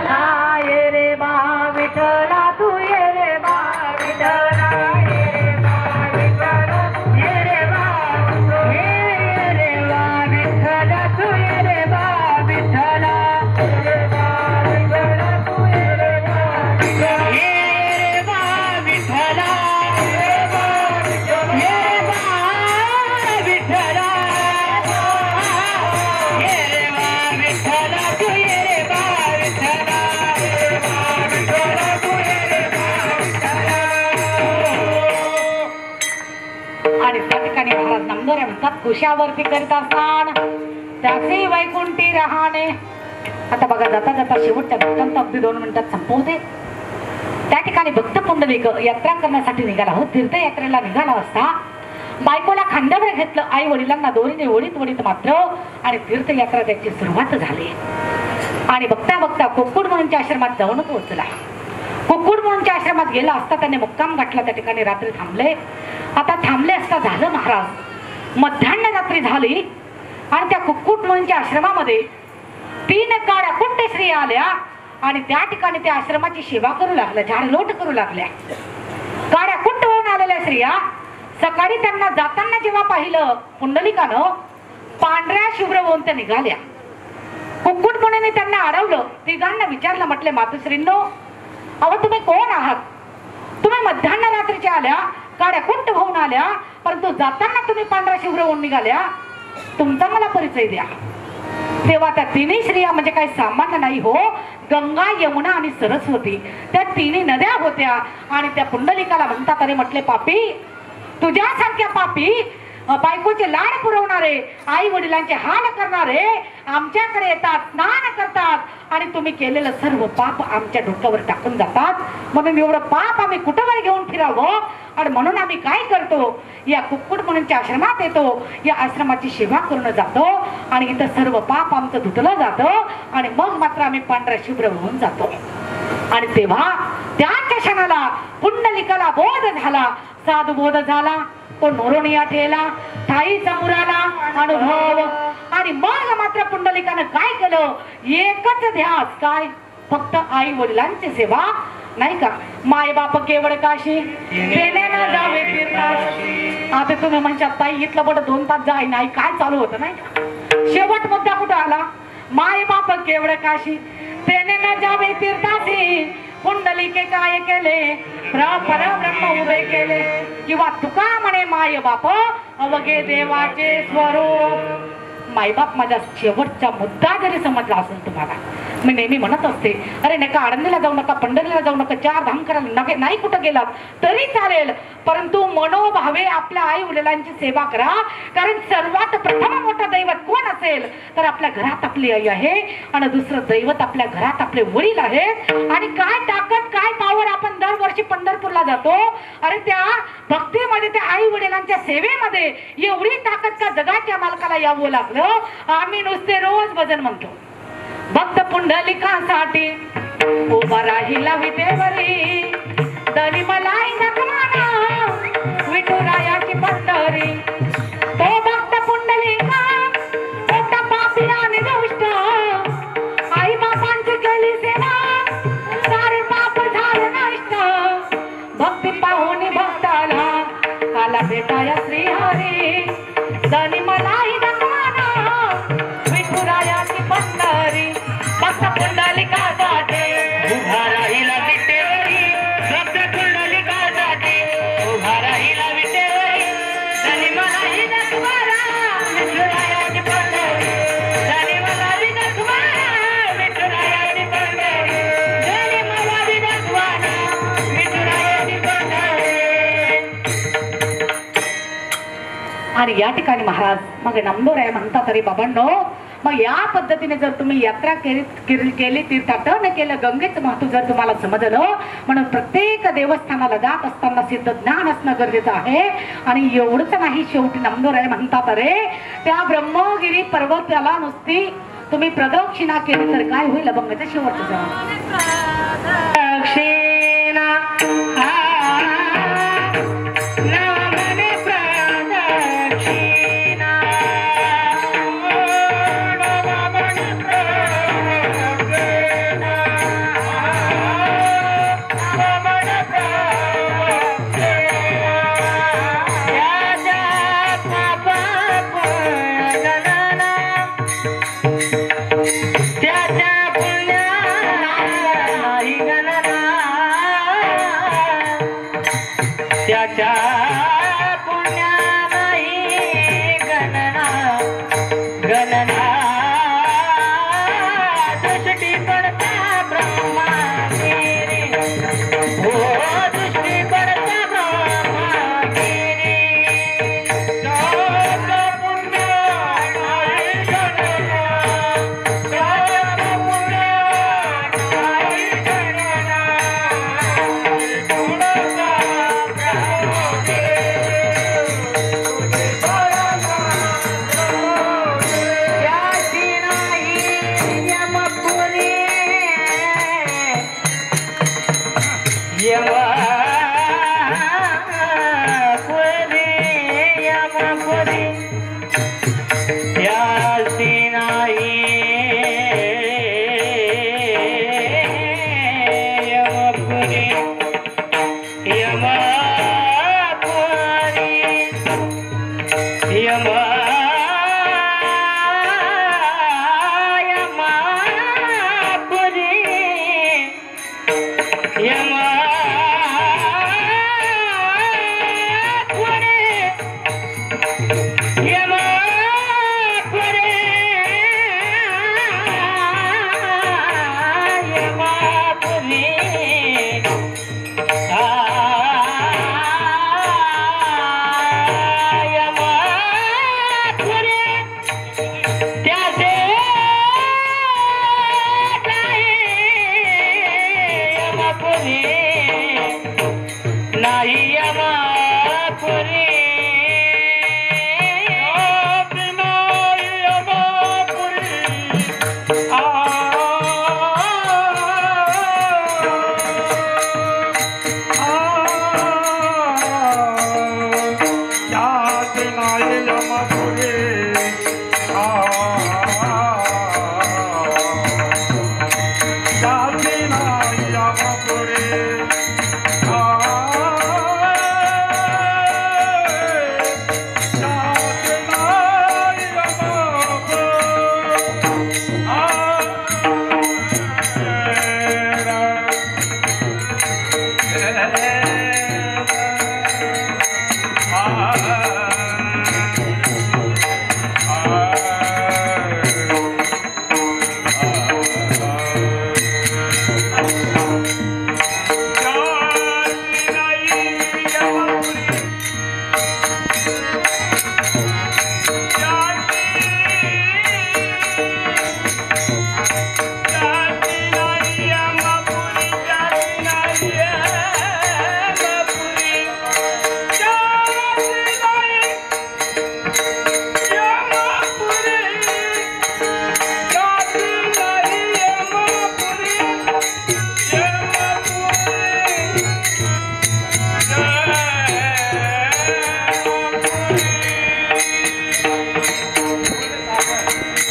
हा, ये रे बा विठ्ठला, तू ये रे बा विठ्ठला. ये रे बा विठ्ठला, ये रे बा विठ्ठला, तू ये रे बा विठ्ठला. ये रे बा विठ्ठला, तू ये रे बा विठ्ठला. ये रे बा विठ्ठला, ये रे बा विठ्ठला. ये रे बा विठ्ठला, तू ये रे बा विठ्ठला. विठ्ठला, तू ये रे बा विठ्ठला. आणि त्या ठिकाणी महाराज नामदोऱ्या म्हणतात, कुशावरती करीत असताना त्याचे वैकुंठी राहणे. आता बघा, जाता जाता शेवटच्या भक्तांत अगदी 2 मिनिटात संपवते. त्या ठिकाणी भक्त पुंडलिक यात्रा करण्यासाठी निघाला. हो, तीर्थयात्रेला निघाला असता बायकोला खांद्यावर घेतलं, आई वडिलांना दोरीने ओढीत ओढीत मात्र, आणि तीर्थयात्रा त्याची सुरुवात झाली. आणि बघता बघता कुक्कुड म्हणूनच्या आश्रमात जाऊन पोहोचला. कुक्कुड म्हणूनच्या आश्रमात गेला असता त्याने मुक्काम गाठला. त्या ठिकाणी रात्री थांबले. आता थांबले असता झालं महाराज, मध्यान्ह रात्री झाली आणि त्या कुक्कुड म्हणूनच्या आश्रमामध्ये 3 काळ्या कुंट स्त्रिया आल्या आणि त्या ठिकाणी त्या आश्रमाची सेवा करू लागल्या, झाडलोट करू लागल्या. काळ्या कुंट होऊन आलेल्या स्त्रिया सकाळी त्यांना जाताना जेव्हा पाहिलं पुंडलिकानं, पांढऱ्या शुभ्र होऊन त्या निघाल्या. कुक्कुटपणे त्यांना अडवलं. तिघांना विचारलं, म्हटले, मातोश्रींनो, अहो तुम्ही कोण आहात? तुम्ही मध्यान्ह रात्रीच्या आल्या, काळ्या कुंट होऊन आल्या, परंतु जाताना तुम्ही पांढऱ्या शुभ्र होऊन निघाल्या. तुमचा मला परिचय द्या. तेव्हा त्या 3 स्त्रिया म्हणजे काही सामान्य नाही हो, गंगा, यमुना आणि सरस्वती, त्या 3 नद्या होत्या. आणि त्या पुंडलिकाला म्हणतात, अरे म्हटले पापी, तुझ्यासारख्या पापी, बायकोचे लाड पुरवणारे, आई वडिलांचे हाल करणारे आमच्याकडे येतात, स्नान करतात आणि तुम्ही केलेलं सर्व पाप आमच्या डोक्यावर टाकून जातात. म्हणून एवढं पाप आम्ही कुठंवर घेऊन फिरावं? आणि म्हणून आम्ही काय करतो, या कुक्कुट म्हणूनच्या आश्रमात येतो, या आश्रमाची सेवा करून जातो आणि इथं सर्व पाप आमचं धुतलं जातं आणि मग मात्र आम्ही पांढऱ्या शुभ्र होऊन जातो. आणि तेव्हा त्याच क्षणाला पुंडलिकाला बोध झाला, साधू बोध झाला. तो नोरोनिया ठेला, ठाई समुराला अनुभव. आणि मग मात्र पुंडलिकानं काय केलं, एकच ध्यास, काय, फक्त आई वडिलांची सेवा नाही का. माय बाप केवळ काशी, तेने ना जावे तीर्थाशी. आता तुम्ही म्हणशात, ताई इथलं बड 2 तास जाय नाही, काय चालू होतं नाही का. शेवट मुद्दा कुठं आला, माय बाप केवळ काशी, तेने ना जावे तीर्थाशी. पुंडलिके काय केले, परब्रह्म उभे केले. किंवा तुका म्हणे, माय बाप अवघे देवाचे स्वरूप. मायबाप माझा शेवटचा मुद्दा जरी समजला असेल तुम्हाला, मी नेहमी म्हणत असते, अरे नका आळंदीला जाऊ नका, पंढरीला जाऊ नका, 4 धाम करायला नाही कुठं गेलात तरी चालेल, परंतु मनोभावे आपल्या आई वडिलांची सेवा करा. कारण सर्वात प्रथम मोठा दैवत कोण असेल तर आपल्या घरात आपली आई आहे आणि दुसरं दैवत आपल्या घरात आपले वडील आहेत. आणि काय ताकद काय पावर, आपण दरवर्षी पंढरपूरला जातो, अरे त्या भक्तीमध्ये त्या आई वडिलांच्या सेवेमध्ये एवढी ताकद का जगाच्या मालकाला यावं लागलं. आम्ही नुसते रोज भजन म्हणतो, भक्त पुंडलिकासाठी उभा राहिला विटेवरी, दरी मलाई नकमाना विठुरायाची पंढरी. तो भक्त पुंडलिका मोठा पापी आणि दुष्ट, आई बापांची केली सेवा सारे पाप झाले नष्ट. भक्ती पाहुनी भक्ताला आला भेटाया श्रीहरी, दरी मलाई नकमाना विठुरायाची पंढरी. भक्त पुंडलिकासाठी उभा राहिला विटेवरी, भक्त पुंडलिकासाठी उभा राहिला विटेवरी, धनी मलाई नकमाना विठुरायाची पंढरी, धनी मलाई नकमाना विठुरायाची पंढरी, धनी मलाई नकमाना विठुरायाची पंढरी. आणि या ठिकाणी महाराज मग नामदेवराय म्हणतात, अरे बाबांनो, मग या पद्धतीने जर तुम्ही यात्रा केली, तीर्थाटन केलं, गंगेचं महत्व जर तुम्हाला समजलं, म्हणून प्रत्येक देवस्थानाला जात असताना सिद्ध ज्ञान असणं गरजेचं आहे. आणि एवढंच नाही, शेवटी नामदेवराय म्हणतात, अरे त्या ब्रह्मगिरी पर्वताला नुसती तुम्ही प्रदक्षिणा केली तर काय होईल. अभंगाच्या शेवटचं जाऊ दक्षिणा नामने प्रदक्षिणा, त्याच्या पुण्या नाही गणना, गणना दृष्टी पडता ब्रह्मागिरी, हो दृष्टी पडता ब्रह्मागिरी. त्याच्या पुण्या नाही गणना, त्याच्या पुण्या नाही गणना,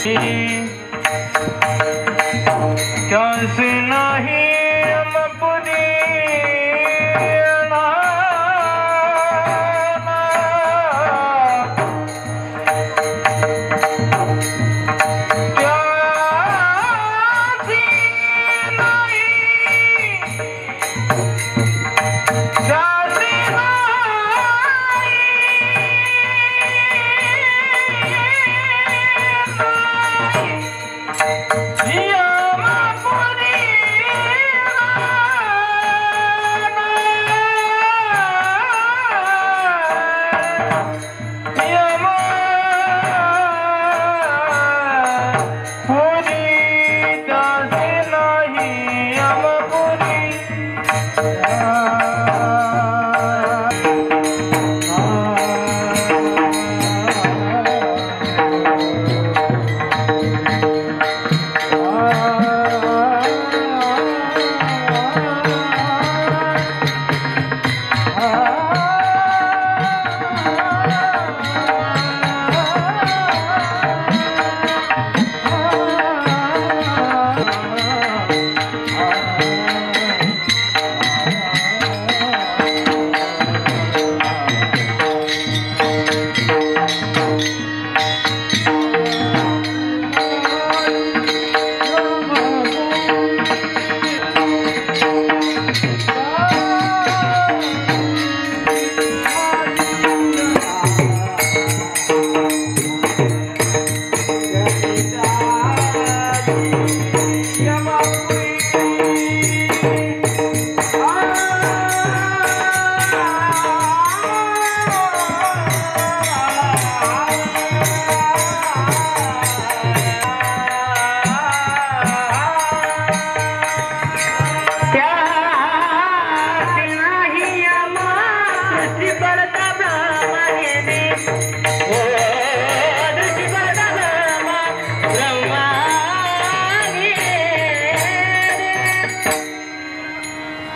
कैसे नहीं हम अपनी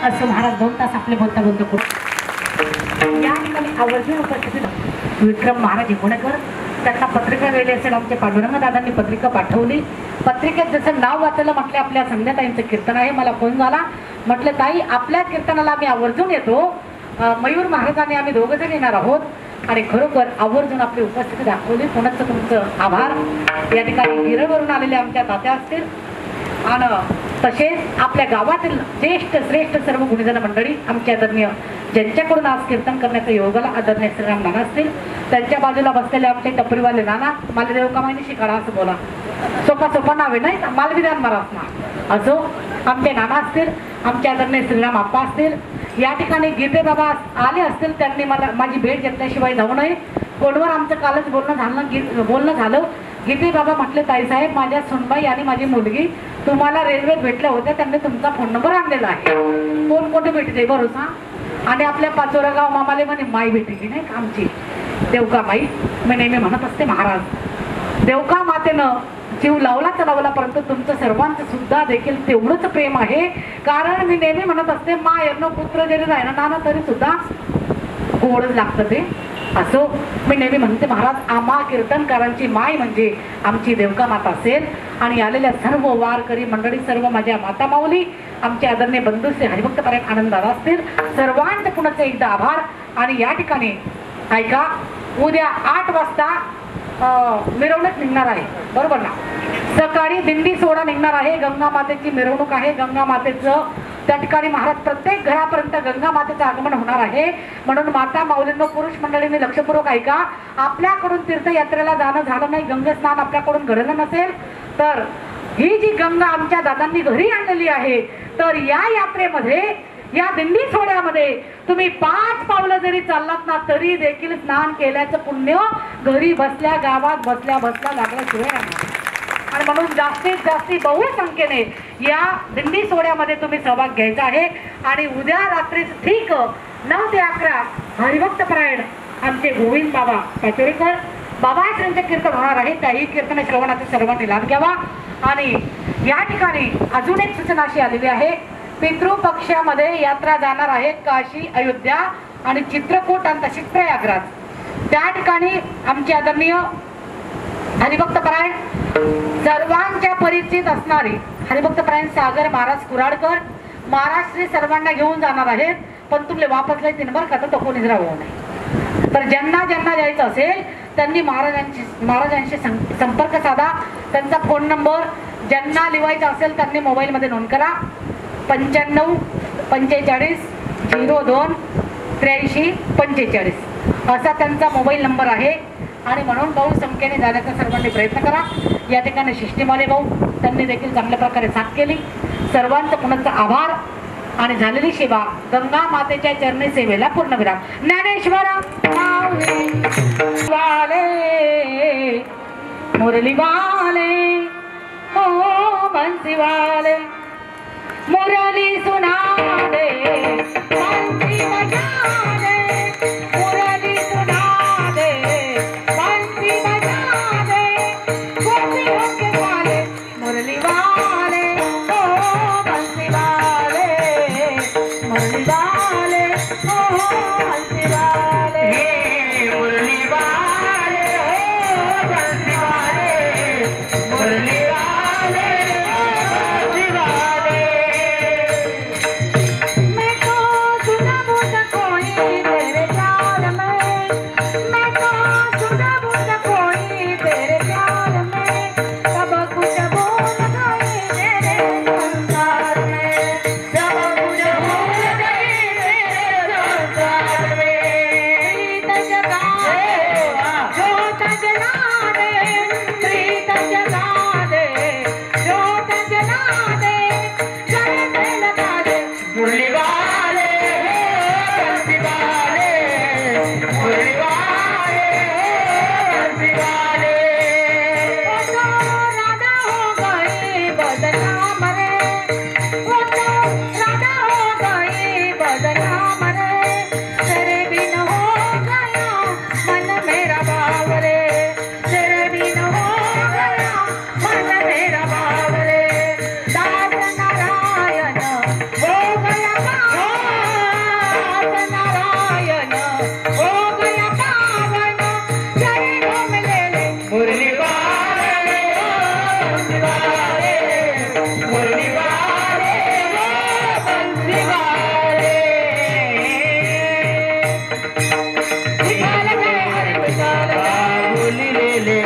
असं महाराज 2 तास आपले बोलता या ठिकाणी आवर्जून उपस्थित विक्रम महाराज इकोणेकर त्यांना पत्रिका वेळी असेल आमच्या पांडुरंग दादांनी पत्रिका पाठवली. पत्रिकेत जसं नाव वाचायला म्हटले आपल्या संध्याताईंचं कीर्तन आहे. मला फोन झाला, म्हटलं ताई आपल्या कीर्तनाला आम्ही आवर्जून येतो. मयूर महाराजांनी आम्ही 2 जण येणार आहोत आणि खरोखर आवर्जून आपली उपस्थिती दाखवली. पुन्हा तुमचं आभार. या ठिकाणी गिरवरून आलेले आमच्या तात्या असतील आणि तसेच आपल्या गावातील ज्येष्ठ श्रेष्ठ सर्व गुणीजन मंडळी आमच्या आदरणीय ज्यांच्याकडून आज कीर्तन करण्याचा योगाला आदरणीय श्रीराम नाना असतील. त्यांच्या बाजूला बसलेले आमचे टपरीवाले नाना मालदेव कामायनी शिकाडा असं बोला सोपा नाव आहे नाही मालविधान महाराज ना असो आमचे नाना असतील. आमच्या आदरणीय श्रीराम आप्पा असतील. या ठिकाणी गीते बाबा आले असतील. त्यांनी मला माझी भेट घेतल्याशिवाय जाऊ नये. फोनवर आमचं कालच बोलणं झालं. गीते बाबा म्हटले ताईसाहेब माझ्या सुनबाई आणि माझी मुलगी तुम्हाला रेल्वेत भेटल्या होत्या. त्यांनी तुमचा फोन नंबर आणलेला आहे. कोण कोणी भेटते भरोसा. आणि आपल्या पाचोरा गाव मामाले म्हणे माई भेटली नाही का आमची देवका माई. मी नेहमी म्हणत असते महाराज देवका मातेनं जीव लावला परंतु तुमचं सर्वांचं सुद्धा देखील तेवढंच प्रेम आहे. कारण मी नेहमी म्हणत असते मायरनं पुत्र जरी राहिला नाना तरी सुद्धा गोडच लागतं ते. असो मी नेहमी म्हणते महाराज आम्हा कीर्तनकारांची माय म्हणजे आमची देवका माता असेल. आणि आलेल्या सर्व वारकरी मंडळी सर्व माझ्या माता माऊली आमचे आदरणीय बंधू श्री हरिभक्त परायण आनंद असतील. सर्वांचे पुन्हा एकदा आभार. आणि या ठिकाणी ऐका उद्या 8 वाजता मिरवणूक निघणार आहे बरोबर ना. सकाळी दिंडी सोहळा निघणार आहे. गंगा मातेची मिरवणूक आहे. गंगा मातेचं त्या ठिकाणी महाराज प्रत्येक घरापर्यंत गंगा मातेचं आगमन होणार आहे. म्हणून माता माऊलींनो पुरुष मंडळींनी लक्षपूर्वक ऐका. आपल्याकडून तीर्थयात्रेला जाणं झालं नाही गंगस्नान आपल्याकडून घडलं नसेल तर ही जी गंगा आमच्या दादांनी घरी आणलेली आहे तर या यात्रेमध्ये या दिंडी सोहळ्यामध्ये तुम्ही 5 पावलं जरी चाललात ना तरी देखील स्नान केल्याचं पुण्य घरी बसल्या गावात बसल्या लागल्याशिवाय नाही. आणि म्हणून जास्तीत जास्त बहुसंख्येने या दिंडी सोहळ्यामध्ये तुम्ही सहभाग घ्यायचा आहे. आणि उद्या रात्री ठीक 9 ते 11 हरिभक्त परायण आमचे गोविंद बाबा पाचोरेकर बाबाश्रींचे कीर्तन होणार आहे. त्याही कीर्तन श्रवणाचा सर्वांनी लाभ घ्यावा. आणि या ठिकाणी अजून एक सूचना अशी आलेली आहे. पितृपक्षामध्ये यात्रा जाणार आहे काशी अयोध्या आणि चित्रकूट आणि तशीच प्रयागराज. त्या ठिकाणी आमचे आदरणीय हरिभक्तपरायण सर्वांच्या परिचित असणारे हरिभक्तपरायण सागर महाराज कुराडकर महाराज श्री सर्वांना घेऊन जाणार आहेत, पण तुमले वापसले 3 नंबर खाता तो कोणीच राहू नये. तर ज्यांना ज्यांना जायचं असेल त्यांनी महाराजांशी संपर्क साधा. त्यांचा फोन नंबर ज्यांना लिवायचा असेल त्यांनी मोबाईलमध्ये नोंद करा. 95 45 02 83 45 असा त्यांचा मोबाईल नंबर आहे. आणि म्हणून बहुसंख्येने जाण्याचा सर्वांनी प्रयत्न करा. या ठिकाणी शिष्टीमाले भाऊ त्यांनी देखील चांगल्या प्रकारे साथ केली. सर्वांचं पुनःचा आभार आणि झालेली सेवा गंगा मातेच्या चरणी सेवेला पूर्णविराम. ज्ञानेश्वर वाले मुरली वाले ओ बंसी वाले मुरली सुना दे बंसी बजा दे मुरली सुना दे बंसी बजा दे गोपियों के वाले मुरली वाले ओ बंसी वाले मुरली वाले ओ बंसी वाले मुरली वाले ओ बंसी वाले मुरली वाले बंसी वाले. मैं तो सुना बुझ कोई तेरे प्यार में, मैं तो सुना बुझ कोई तेरे प्यार में, सब कुछ भूल गई तेरे संसार में, सब कुछ भूल गई तेरे संसार में. प्रीत जगा दे, प्रीत जगा दे, जोत जला दे, गले में लगा दे. मुरली वाले बंसी वाले मुरली वाले बंसी वाले. वो तो राधा हो गई बदनाम रे, वो तो राधा हो गई बदनाम रे, तेरे बिन हो गया मन मेरा भाव रे, तेरे बिन हो गया मन मेरा भाव रे. दास नारायण हो गया दास नारायण हो गया पावन, चरणों में ले ले मुरली वाले बंसी वाले मुरली वाले बंसी वाले. विठाल जय हरि विठाल जय. मुरली ले ले